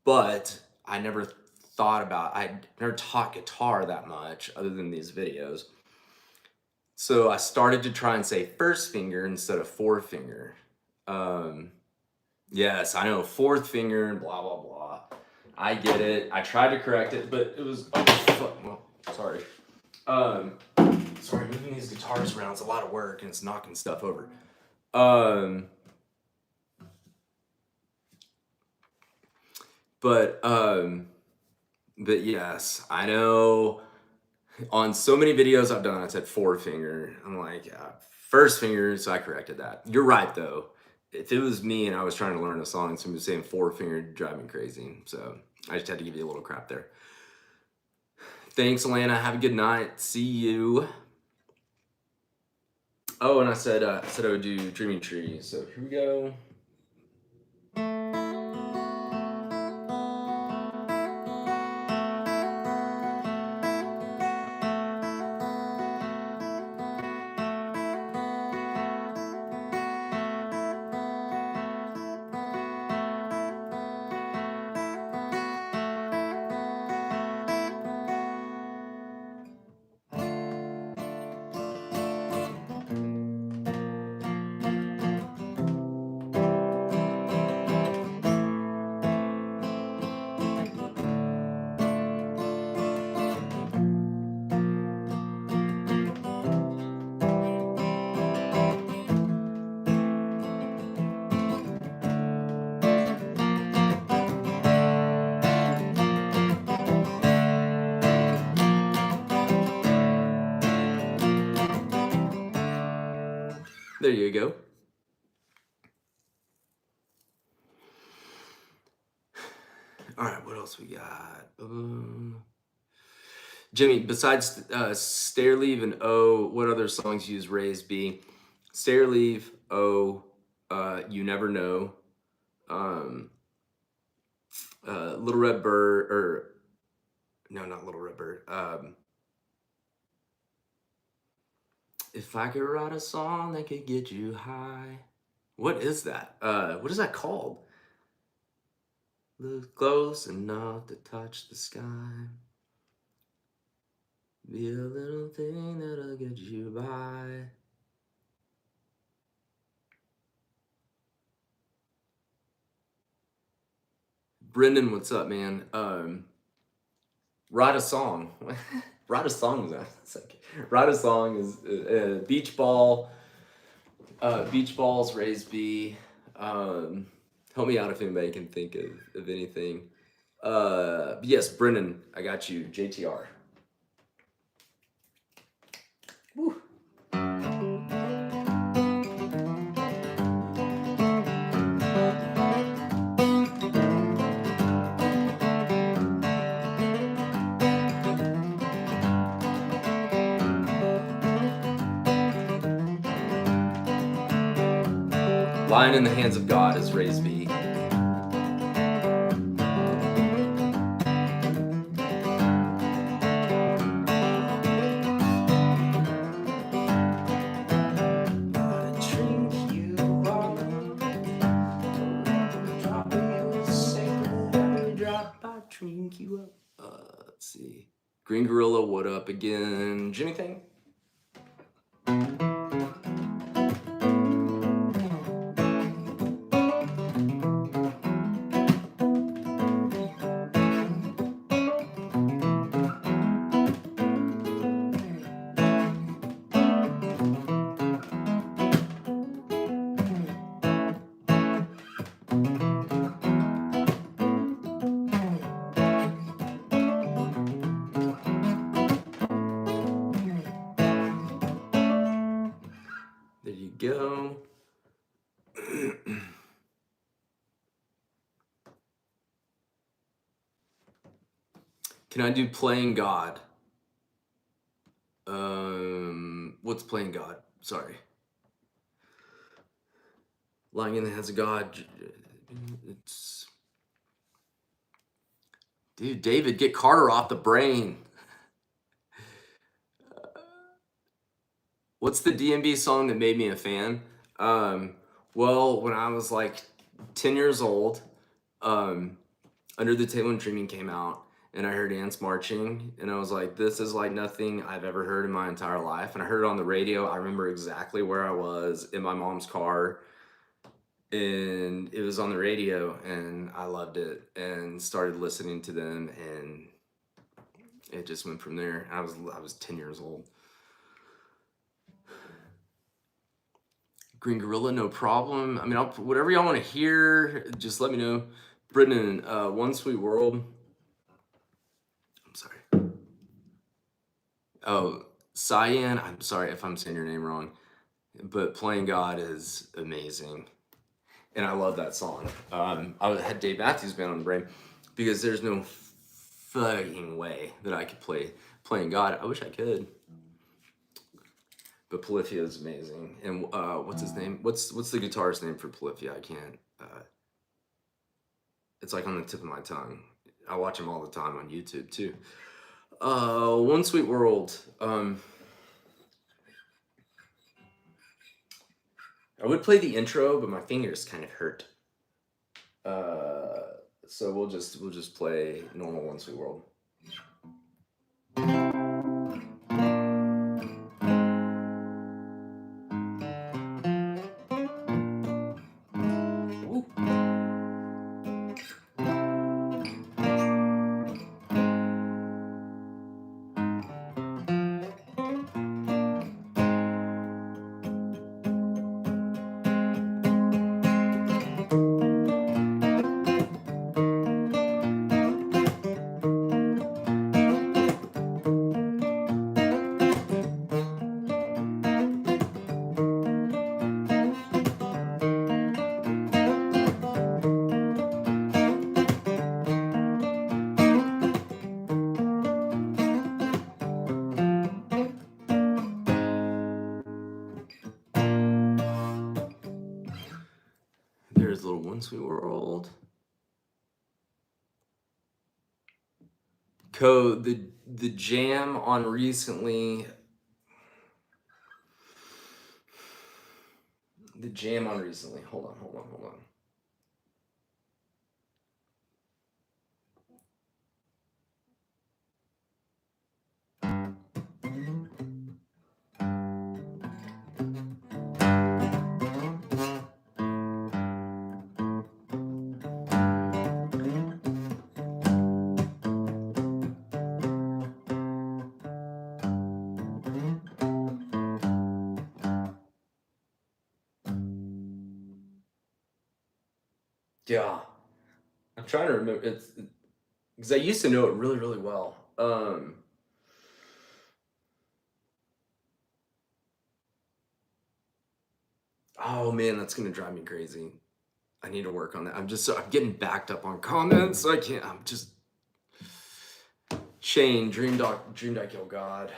but I never thought about, I never taught guitar that much other than these videos. So I started to try and say first finger instead of forefinger. Yes, I know, fourth finger and blah, blah, blah. I get it. I tried to correct it, but it was, well, sorry. Sorry, moving these guitars around is a lot of work and it's knocking stuff over. But yes, I know on so many videos I've done, I said forefinger. I'm like, first finger, so I corrected that. You're right, though. If it was me and I was trying to learn a song and somebody was saying forefinger, it'd drive me crazy. So I just had to give you a little crap there. Thanks, Alana. Have a good night. See you. Oh, and I said I would do Dreaming Tree. So here we go. There you go. All right, what else we got? Jimmy, besides Stay or Leave and O, what other songs use raised B? Stay or Leave, O, You Never Know, Little Red Bird, or no, not Little Red Bird. If I could write a song that could get you high. What is that? What is that called? Look close enough to touch the sky. Be a little thing that'll get you by. Brendan, what's up, man? Write a song. Write a song is that? It's like, write a song is beach ball. Beach balls, raised B. Help me out if anybody can think of anything. Yes, Brendan, I got you. JTR. Woo. Lying in the hands of God is raised B. Drink you up. Let's see. Green Gorilla, what up again? Jimmy Thing? There you go. Can I do Playing God? What's Playing God? Sorry. Lying in the hands of God. It's... Dude, David, get Carter off the brain. What's the DMB song that made me a fan? Well, when I was like 10 years old, Under the Table and Dreaming came out, and I heard Ants Marching, and I was like, this is like nothing I've ever heard in my entire life. And I heard it on the radio. I remember exactly where I was in my mom's car, and it was on the radio, and I loved it and started listening to them, and it just went from there. I was 10 years old. Green Gorilla, no problem. I mean, whatever y'all want to hear, just let me know. Brendan, One Sweet World. I'm sorry. Oh, Cyan, I'm sorry if I'm saying your name wrong, but Playing God is amazing. And I love that song. I had Dave Matthews Band on the brain because there's no fucking way that I could play Playing God. I wish I could. But Polyphia is amazing. And what's his name? What's the guitarist name for Polyphia? I can't. It's like on the tip of my tongue. I watch him all the time on YouTube too. One Sweet World. I would play the intro, but my fingers kind of hurt. So we'll just play normal One Sweet World. There's a little One Sweet World. The jam on recently. The jam on recently. Hold on. Yeah. I'm trying to remember. It's because I used to know it really, really well. Oh man, that's gonna drive me crazy. I need to work on that. I'm getting backed up on comments. I can't. I'm just Shane, dreamed I kill God.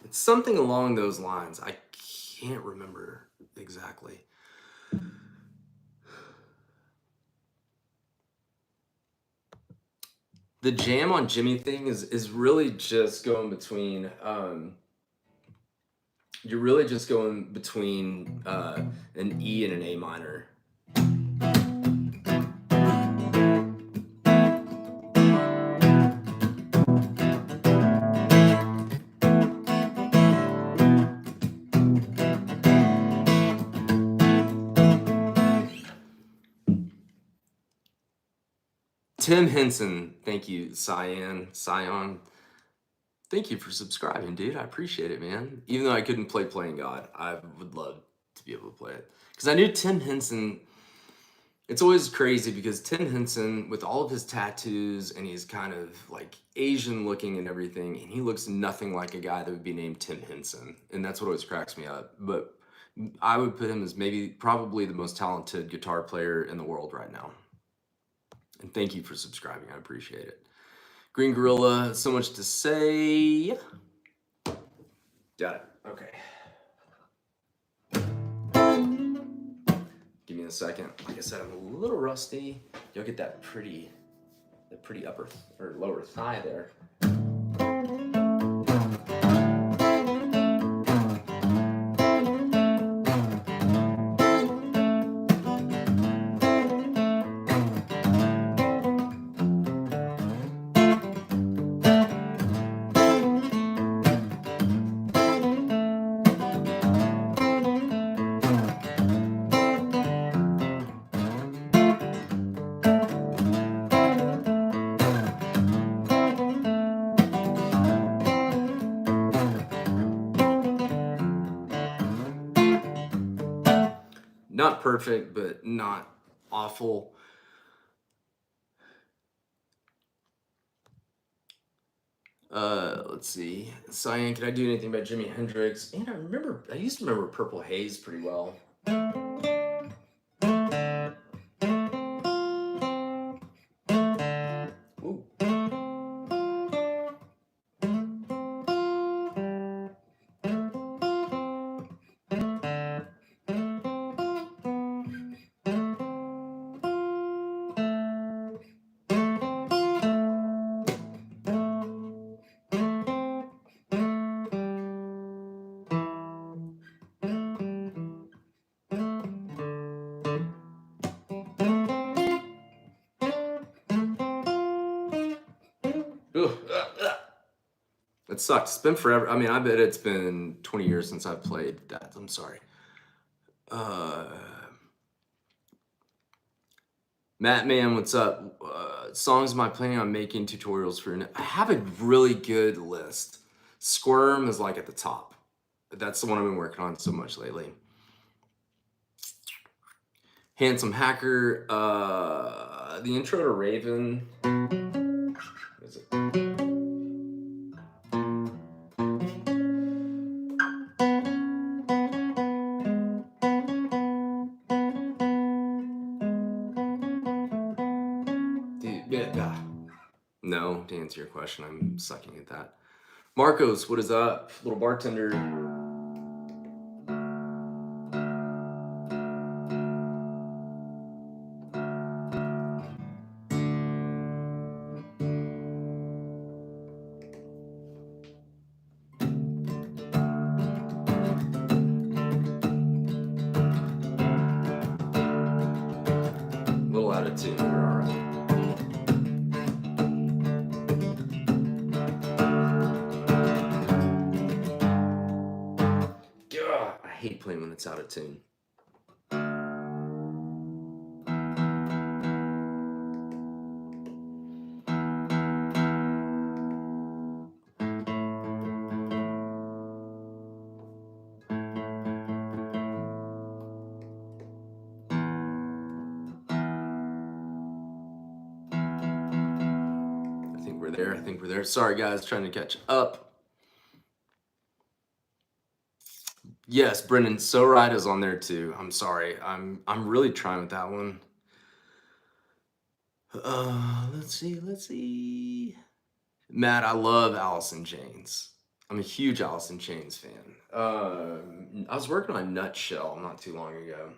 It's something along those lines. I can't remember exactly. The jam on Jimmy thing is really just going between you're really just going between an E and an A minor. Tim Henson, thank you, Scion. Thank you for subscribing, dude. I appreciate it, man. Even though I couldn't play Playing God, I would love to be able to play it. Because I knew Tim Henson, it's always crazy because Tim Henson, with all of his tattoos, and he's kind of like Asian looking and everything, and he looks nothing like a guy that would be named Tim Henson. And that's what always cracks me up. But I would put him as probably the most talented guitar player in the world right now. And thank you for subscribing. I appreciate it. Green Gorilla, so much to say. Got it. Okay. Give me a second. Like I said, I'm a little rusty. You'll get that pretty upper or lower thigh there. Not perfect, but not awful. Let's see. Cyan, can I do anything by Jimi Hendrix? And I used to remember Purple Haze pretty well. Ooh. It sucks. It's been forever. I mean, I bet it's been 20 years since I've played that. I'm sorry. Matt Man, what's up? Songs am I planning on making tutorials for? I have a really good list. Squirm is like at the top. That's the one I've been working on so much lately. Handsome Hacker. The intro to Raven. What is it? No, to answer your question, I'm sucking at that. Marcos, what is up? Little bartender. out of tune, we're all right. God, I hate playing when it's out of tune. I think we're there. Sorry, guys, trying to catch up. Yes, Brendan, So Right is on there too. I'm sorry. I'm really trying with that one. Let's see. Matt, I love Alice in Chains. I'm a huge Alice in Chains fan. I was working on Nutshell not too long ago.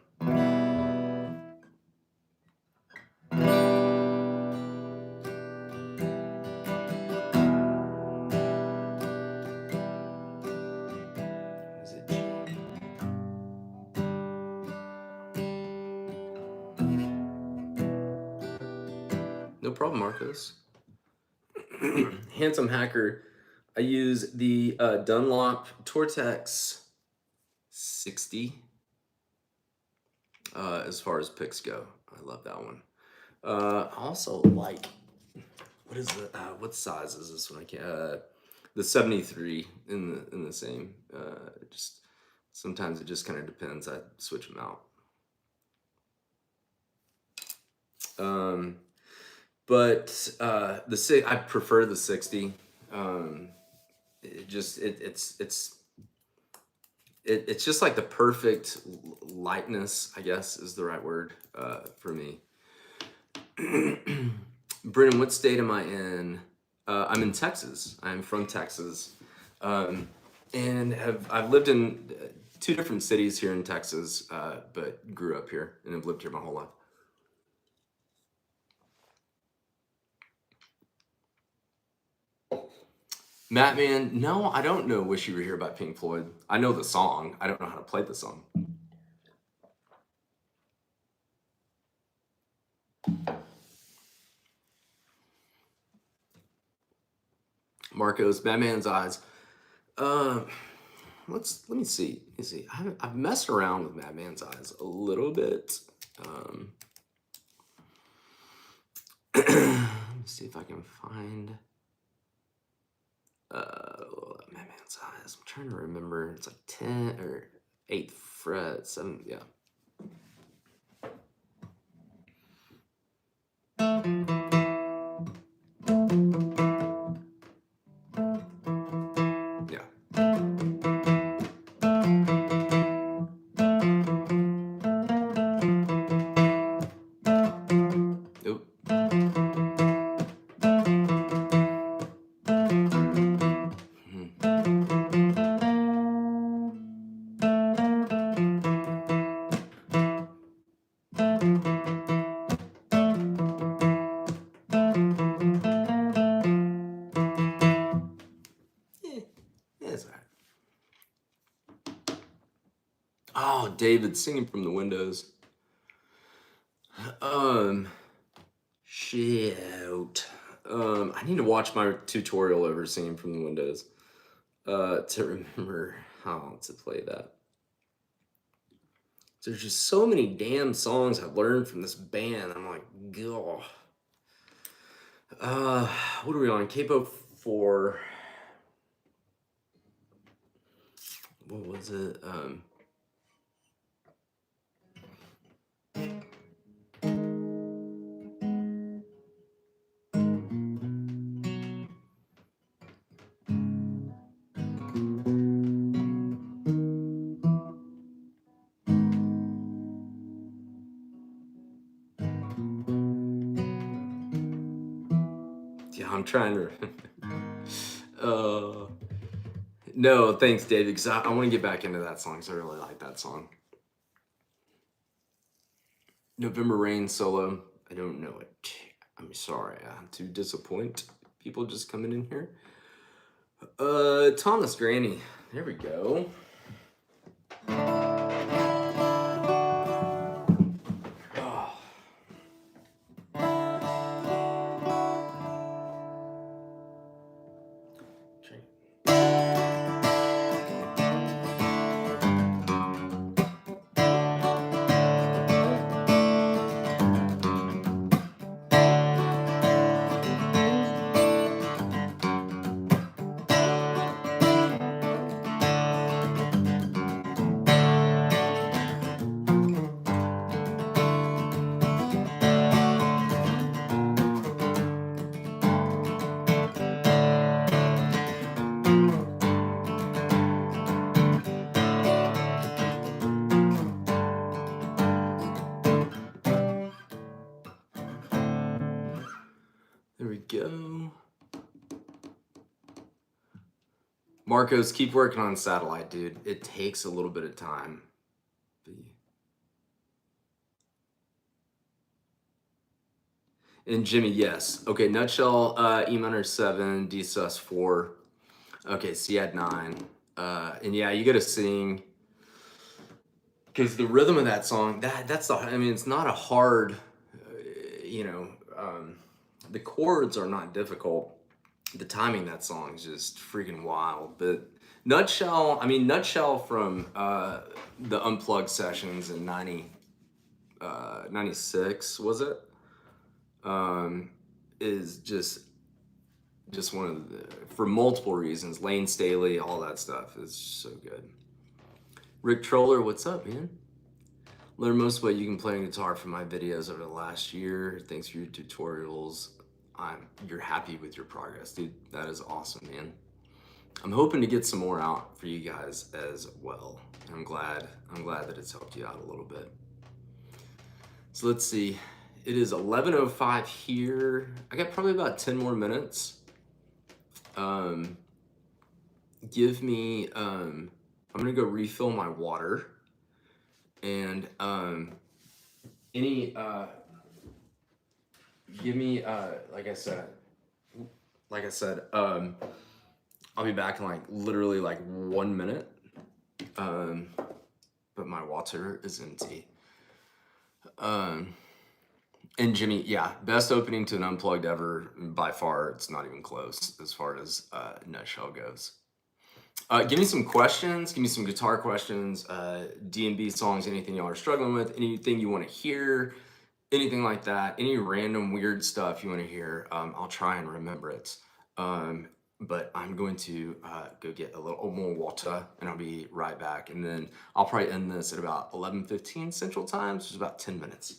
No problem, Marcos. Handsome Hacker. I use the Dunlop Tortex 60 as far as picks go. I love that one. I also like, what is the what size is this one? I can't. The 73 in the same. Just sometimes it just kind of depends. I switch them out. But I prefer the 60. It's just like the perfect lightness, I guess is the right word for me. Brennan, what state am I in? I'm in Texas. I'm from Texas, and I've lived in 2 different cities here in Texas, but grew up here and have lived here my whole life. Matt, man, no, I don't know Wish You Were Here by Pink Floyd. I know the song. I don't know how to play the song. Marcos, Batman's Eyes. Let me see. I've messed around with Madman's Eyes a little bit. Let me see if I can find Madman's Eyes. I'm trying to remember. It's like 10 or 8th fret, 7. Yeah. Oh, David singing from the windows. Shoot. I need to watch my tutorial over singing from the windows to remember how to play that. There's just so many damn songs I've learned from this band. I'm like, God. What are we on? Capo 4. What was it? Yeah, I'm trying to. No, thanks, David, because I want to get back into that song, because I really like that song. November Rain solo. I don't know it. I'm sorry. To disappoint people just coming in here. Thomas Granny. There we go. Oh. There we go. Marcos, keep working on satellite, dude. It takes a little bit of time. And Jimmy, yes. Okay, Nutshell, E minor 7, D sus 4. Okay, C add 9. And yeah, you gotta sing. Because the rhythm of that song, that's the, I mean, it's not a hard, you know, the chords are not difficult. The timing of that song is just freaking wild. But Nutshell, I mean, Nutshell from the Unplugged sessions in 96, was it? Is just one of the, for multiple reasons, Lane Staley, all that stuff is so good. Rick Troller, what's up, man? Learn most of what you can play on guitar from my videos over the last year. Thanks for your tutorials. You're happy with your progress, dude. That is awesome, man. I'm hoping to get some more out for you guys as well. I'm glad that it's helped you out a little bit. So let's see. It is 11:05 here. I got probably about 10 more minutes. Give me, I'm gonna go refill my water. And give me, like I said, I'll be back in like literally like 1 minute. But my water is empty. And Jimmy, yeah, best opening to an Unplugged ever by far. It's not even close as far as Nutshell goes. Give me some questions. Give me some guitar questions, D&B songs, anything y'all are struggling with, anything you want to hear, anything like that, any random weird stuff you want to hear. I'll try and remember it. But I'm going to go get a little more water, and I'll be right back. And then I'll probably end this at about 11:15 Central Time, which is about 10 minutes.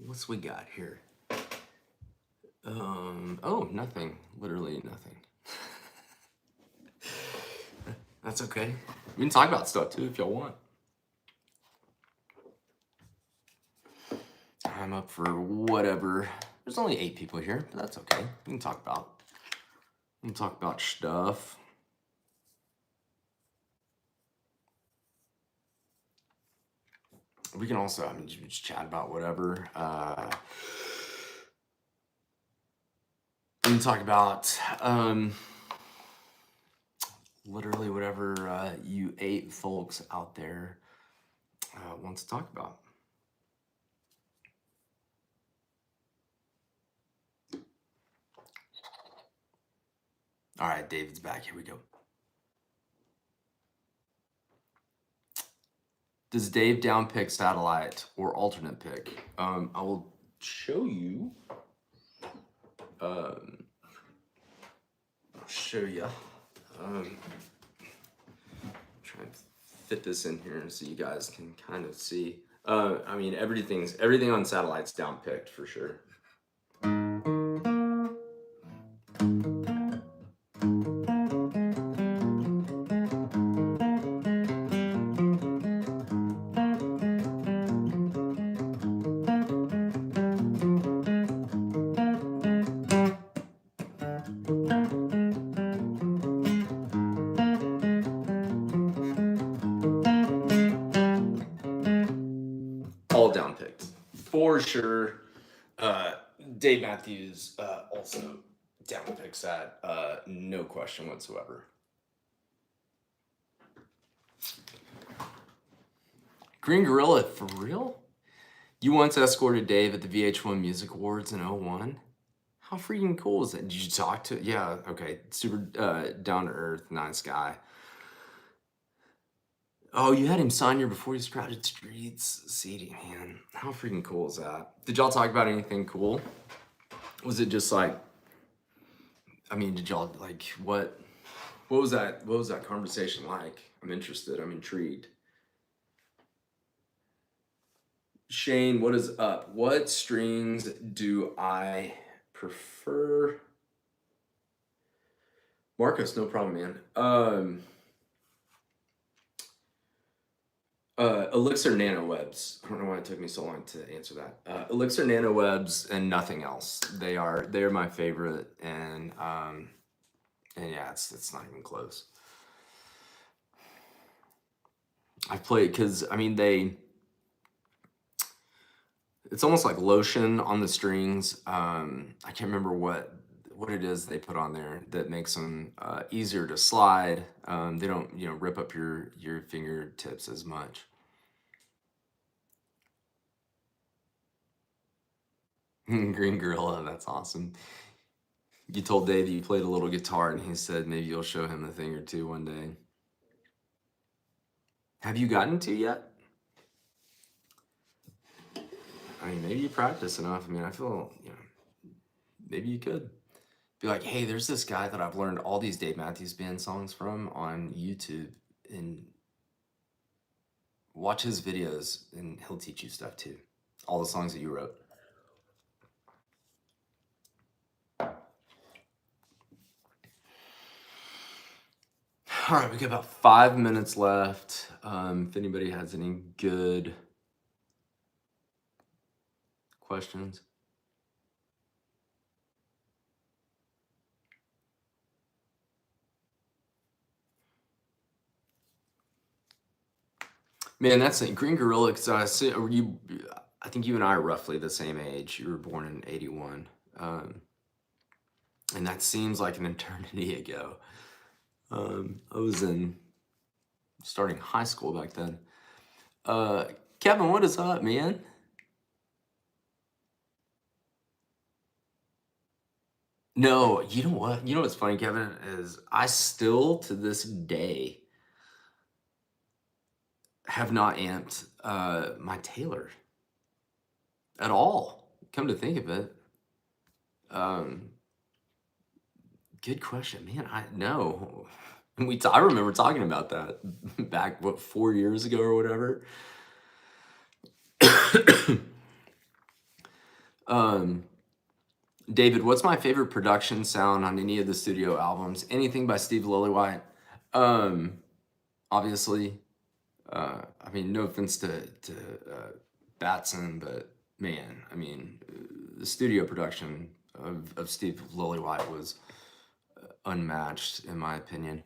What's we got here? Oh, nothing. Literally nothing. That's okay. We can talk about stuff too if y'all want. I'm up for whatever. There's only 8 people here, but that's okay. We can talk about stuff. We can also, I mean, just chat about whatever. We can talk about literally whatever you 8 folks out there want to talk about. All right, David's back. Here we go. Does Dave downpick satellite or alternate pick? I will show you. I'll show you. Try and fit this in here so you guys can kind of see. I mean, everything on satellite's downpicked for sure. sure. Dave Matthews also down to fix that. No question whatsoever. Green Gorilla, for real? You once escorted Dave at the VH1 Music Awards in 01? How freaking cool is that? Did you talk to? Yeah, okay. Super down to earth, nice guy. Oh, you had him sign your Before These Crowded Streets CD, man. How freaking cool is that? Did y'all talk about anything cool? Was it just like, I mean, did y'all like what was that conversation like? I'm interested. I'm intrigued. Shane, what is up? What strings do I prefer? Marcos, no problem, man. Elixir nanowebs. I don't know why it took me so long to answer that. Elixir nanowebs and nothing else. They're my favorite, and yeah, it's not even close. I play because I mean it's almost like lotion on the strings. I can't remember what it is they put on there that makes them easier to slide. They don't rip up your fingertips as much. Green Gorilla, that's awesome. You told Dave you played a little guitar, and he said maybe you'll show him a thing or two one day. Have you gotten to yet? I mean, maybe you practice enough. I mean, I feel, maybe you could be like, hey, there's this guy that I've learned all these Dave Matthews Band songs from on YouTube, and watch his videos, and he'll teach you stuff too. All the songs that you wrote. All right, we got about 5 minutes left. If anybody has any good questions. Man, that's it. Green Gorilla, because I think you and I are roughly the same age. You were born in 81. And that seems like an eternity ago. I was starting high school back then. Kevin, what is up, man? No, you know what? You know what's funny, Kevin, is I still to this day have not amped my Taylor at all. Come to think of it. Good question, man. I know. I remember talking about that back 4 years ago or whatever. David, what's my favorite production sound on any of the studio albums? Anything by Steve Lillywhite. Obviously, I mean, no offense to Batson, but man, I mean, the studio production of Steve Lillywhite was unmatched in my opinion.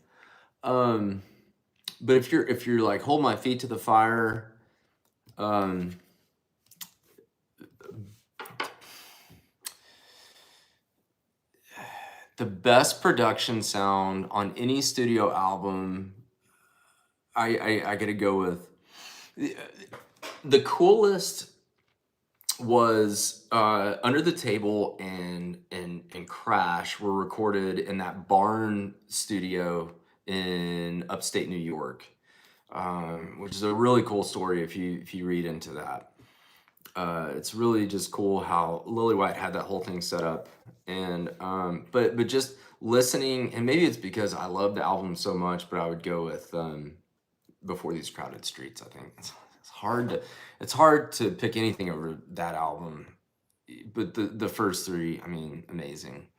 But if you're like, hold my feet to the fire, the best production sound on any studio album, I gotta go with the coolest was Under the Table and Crash were recorded in that barn studio in upstate New York, which is a really cool story if you read into that. It's really just cool how Lillywhite had that whole thing set up, and but just listening, and maybe it's because I love the album so much, but I would go with Before These Crowded Streets. I think it's hard to pick anything over that album, but the first three, I mean, amazing.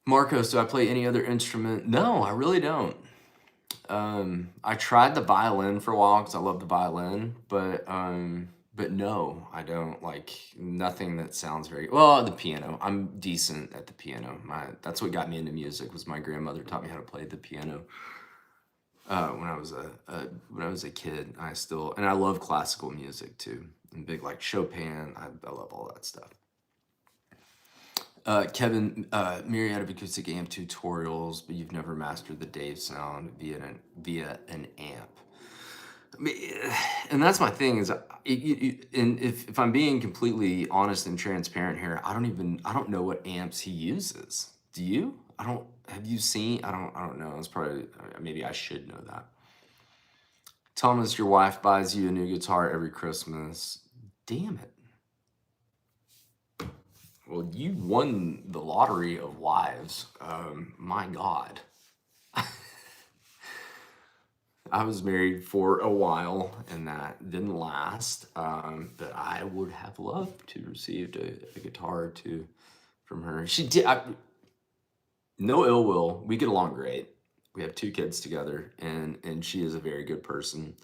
Marcos, do I play any other instrument? No, I really don't. I tried the violin for a while because I love the violin, but no, I don't. Like, nothing that sounds very well. The piano, I'm decent at the piano. That's what got me into music. Was my grandmother taught me how to play the piano. when I was a kid. And I love classical music too. I'm big like Chopin. I love all that stuff. Kevin, myriad of acoustic amp tutorials, but you've never mastered the Dave sound via an amp. I mean, and that's my thing is, and if I'm being completely honest and transparent here, I don't know what amps he uses. Do you? Have you seen? I don't know. It's probably, maybe I should know that. Thomas, your wife buys you a new guitar every Christmas. Damn it. Well, you won the lottery of wives. My God. I was married for a while and that didn't last. But I would have loved to receive a guitar or two from her. She did. No ill will. We get along great. We have 2 kids together, and she is a very good person.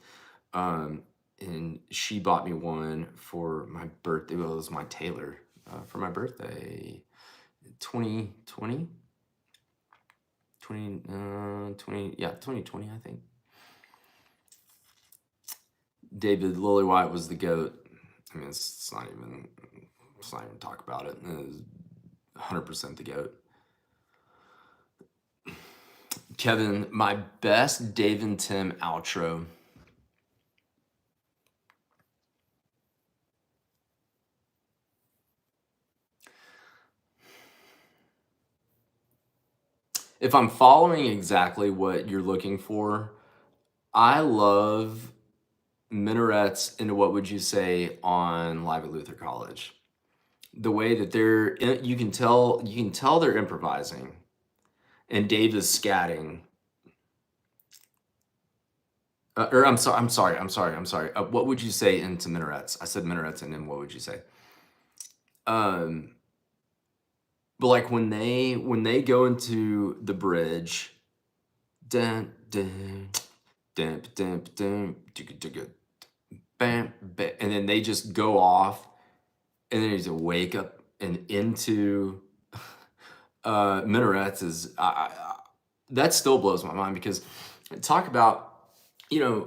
And she bought me one for my birthday. Well, it was my Taylor for my birthday, 2020, 2020, I think. David, Lily White was the GOAT. I mean, it's not even talk about it. It was 100% the GOAT. Kevin, my best Dave and Tim outro. If I'm following exactly what you're looking for, I love minarets into What Would You Say on Live at Luther College. The way that you can tell they're improvising, and Dave is scatting. Or I'm sorry. What would you say into minarets? I said minarets, and then what would you say? But like when they go into the bridge, dun, dun, dun, dun, dun, dun, bam, bam, and then they just go off, and then you wake up and into minarets is that still blows my mind, because talk about,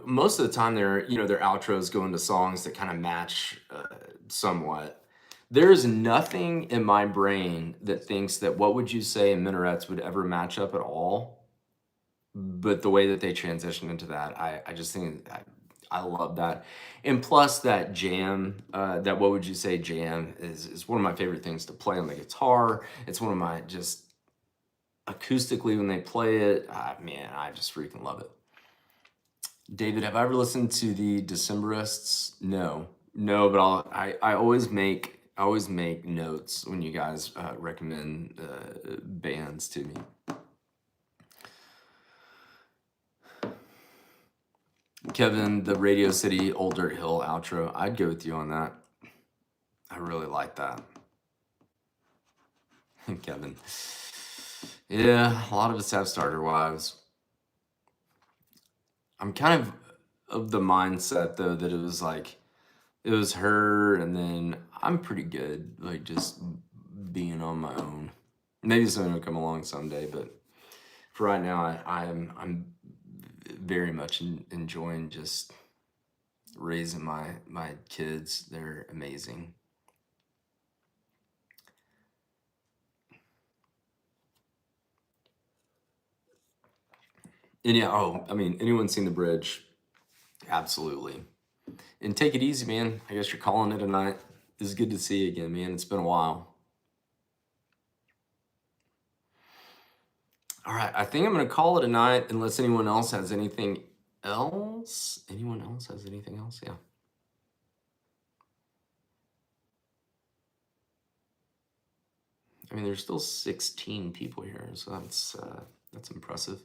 most of the time their outros go into songs that kind of match somewhat. There's nothing in my brain that thinks that What Would You Say and minarets would ever match up at all. But the way that they transition into that, I just think I love that. And plus that jam, that What Would You Say jam is one of my favorite things to play on the guitar. It's one of my just acoustically when they play it, man, I just freaking love it. David, have I ever listened to the Decemberists? No, but I always make notes when you guys recommend bands to me. Kevin, the Radio City Old Dirt Hill outro, I'd go with you on that. I really like that. Kevin. Yeah, a lot of us have starter wives. I'm kind of the mindset though that it was her, and then I'm pretty good, like just being on my own. Maybe something will come along someday, but for right now, I'm very much enjoying just raising my kids. They're amazing. And yeah, I mean, anyone seen The Bridge? Absolutely. And take it easy, man. I guess you're calling it a night. It's good to see you again, man. It's been a while. All right, I think I'm going to call it a night unless anyone else has anything else. Anyone else has anything else? Yeah. I mean, there's still 16 people here, so that's impressive.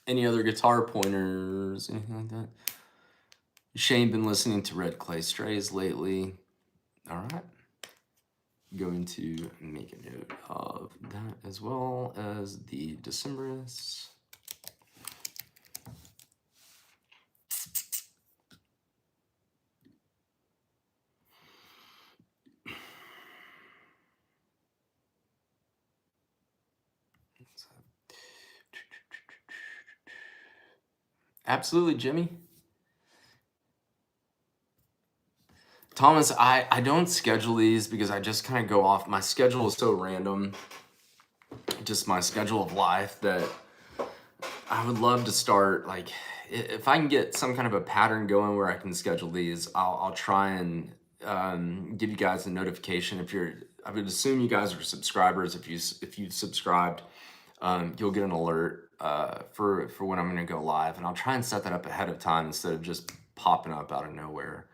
Any other guitar pointers? Anything like that? Shane been listening to Red Clay Strays lately. All right. Going to make a note of that as well as the Decemberists. Absolutely, Jimmy. Thomas, I don't schedule these because I just kind of go off. My schedule is so random, just my schedule of life, that I would love to start, like, if I can get some kind of a pattern going where I can schedule these, I'll try and give you guys a notification. If you're, I would assume you guys are subscribers. If you've subscribed, you'll get an alert for when I'm going to go live, and I'll try and set that up ahead of time instead of just popping up out of nowhere.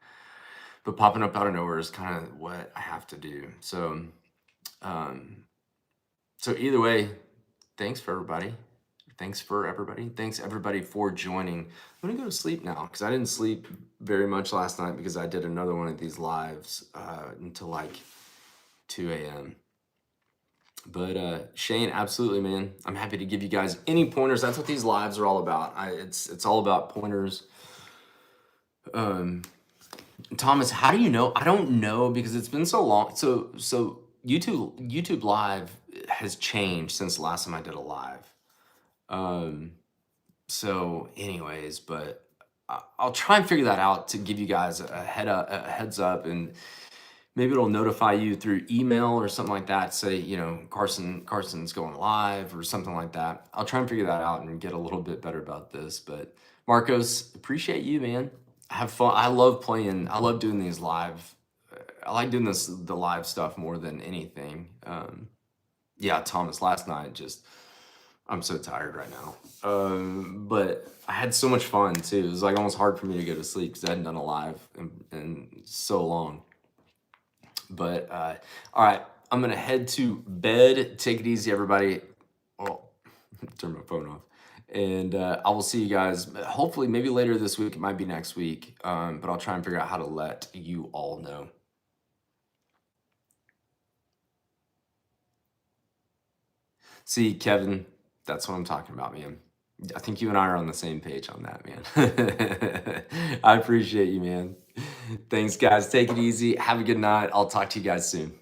But popping up out of nowhere is kind of what I have to do. Um, so either way, thanks for everybody. Thanks for everybody. Thanks everybody for joining. I'm gonna go to sleep now because I didn't sleep very much last night because I did another one of these lives until like 2 a.m. But Shane, absolutely, man. I'm happy to give you guys any pointers. That's what these lives are all about. It's all about pointers. Thomas, how do you know? I don't know because it's been so long. So YouTube Live has changed since the last time I did a live. So anyways, but I'll try and figure that out to give you guys a heads up, and maybe it'll notify you through email or something like that. Say, Carson's going live or something like that. I'll try and figure that out and get a little bit better about this. But Marcos, appreciate you, man. Have fun. I love playing. I love doing these live. I like doing the live stuff more than anything. Yeah, Thomas, last night I'm so tired right now. But I had so much fun too. It was like almost hard for me to go to sleep because I hadn't done a live in so long. But all right, I'm gonna head to bed. Take it easy, everybody. Oh, turn my phone off. And I will see you guys hopefully maybe later this week. It might be next week. But I'll try and figure out how to let you all know. See, Kevin, that's what I'm talking about, man. I think you and I are on the same page on that, man. I appreciate you, man. Thanks, guys. Take it easy. Have a good night. I'll talk to you guys soon.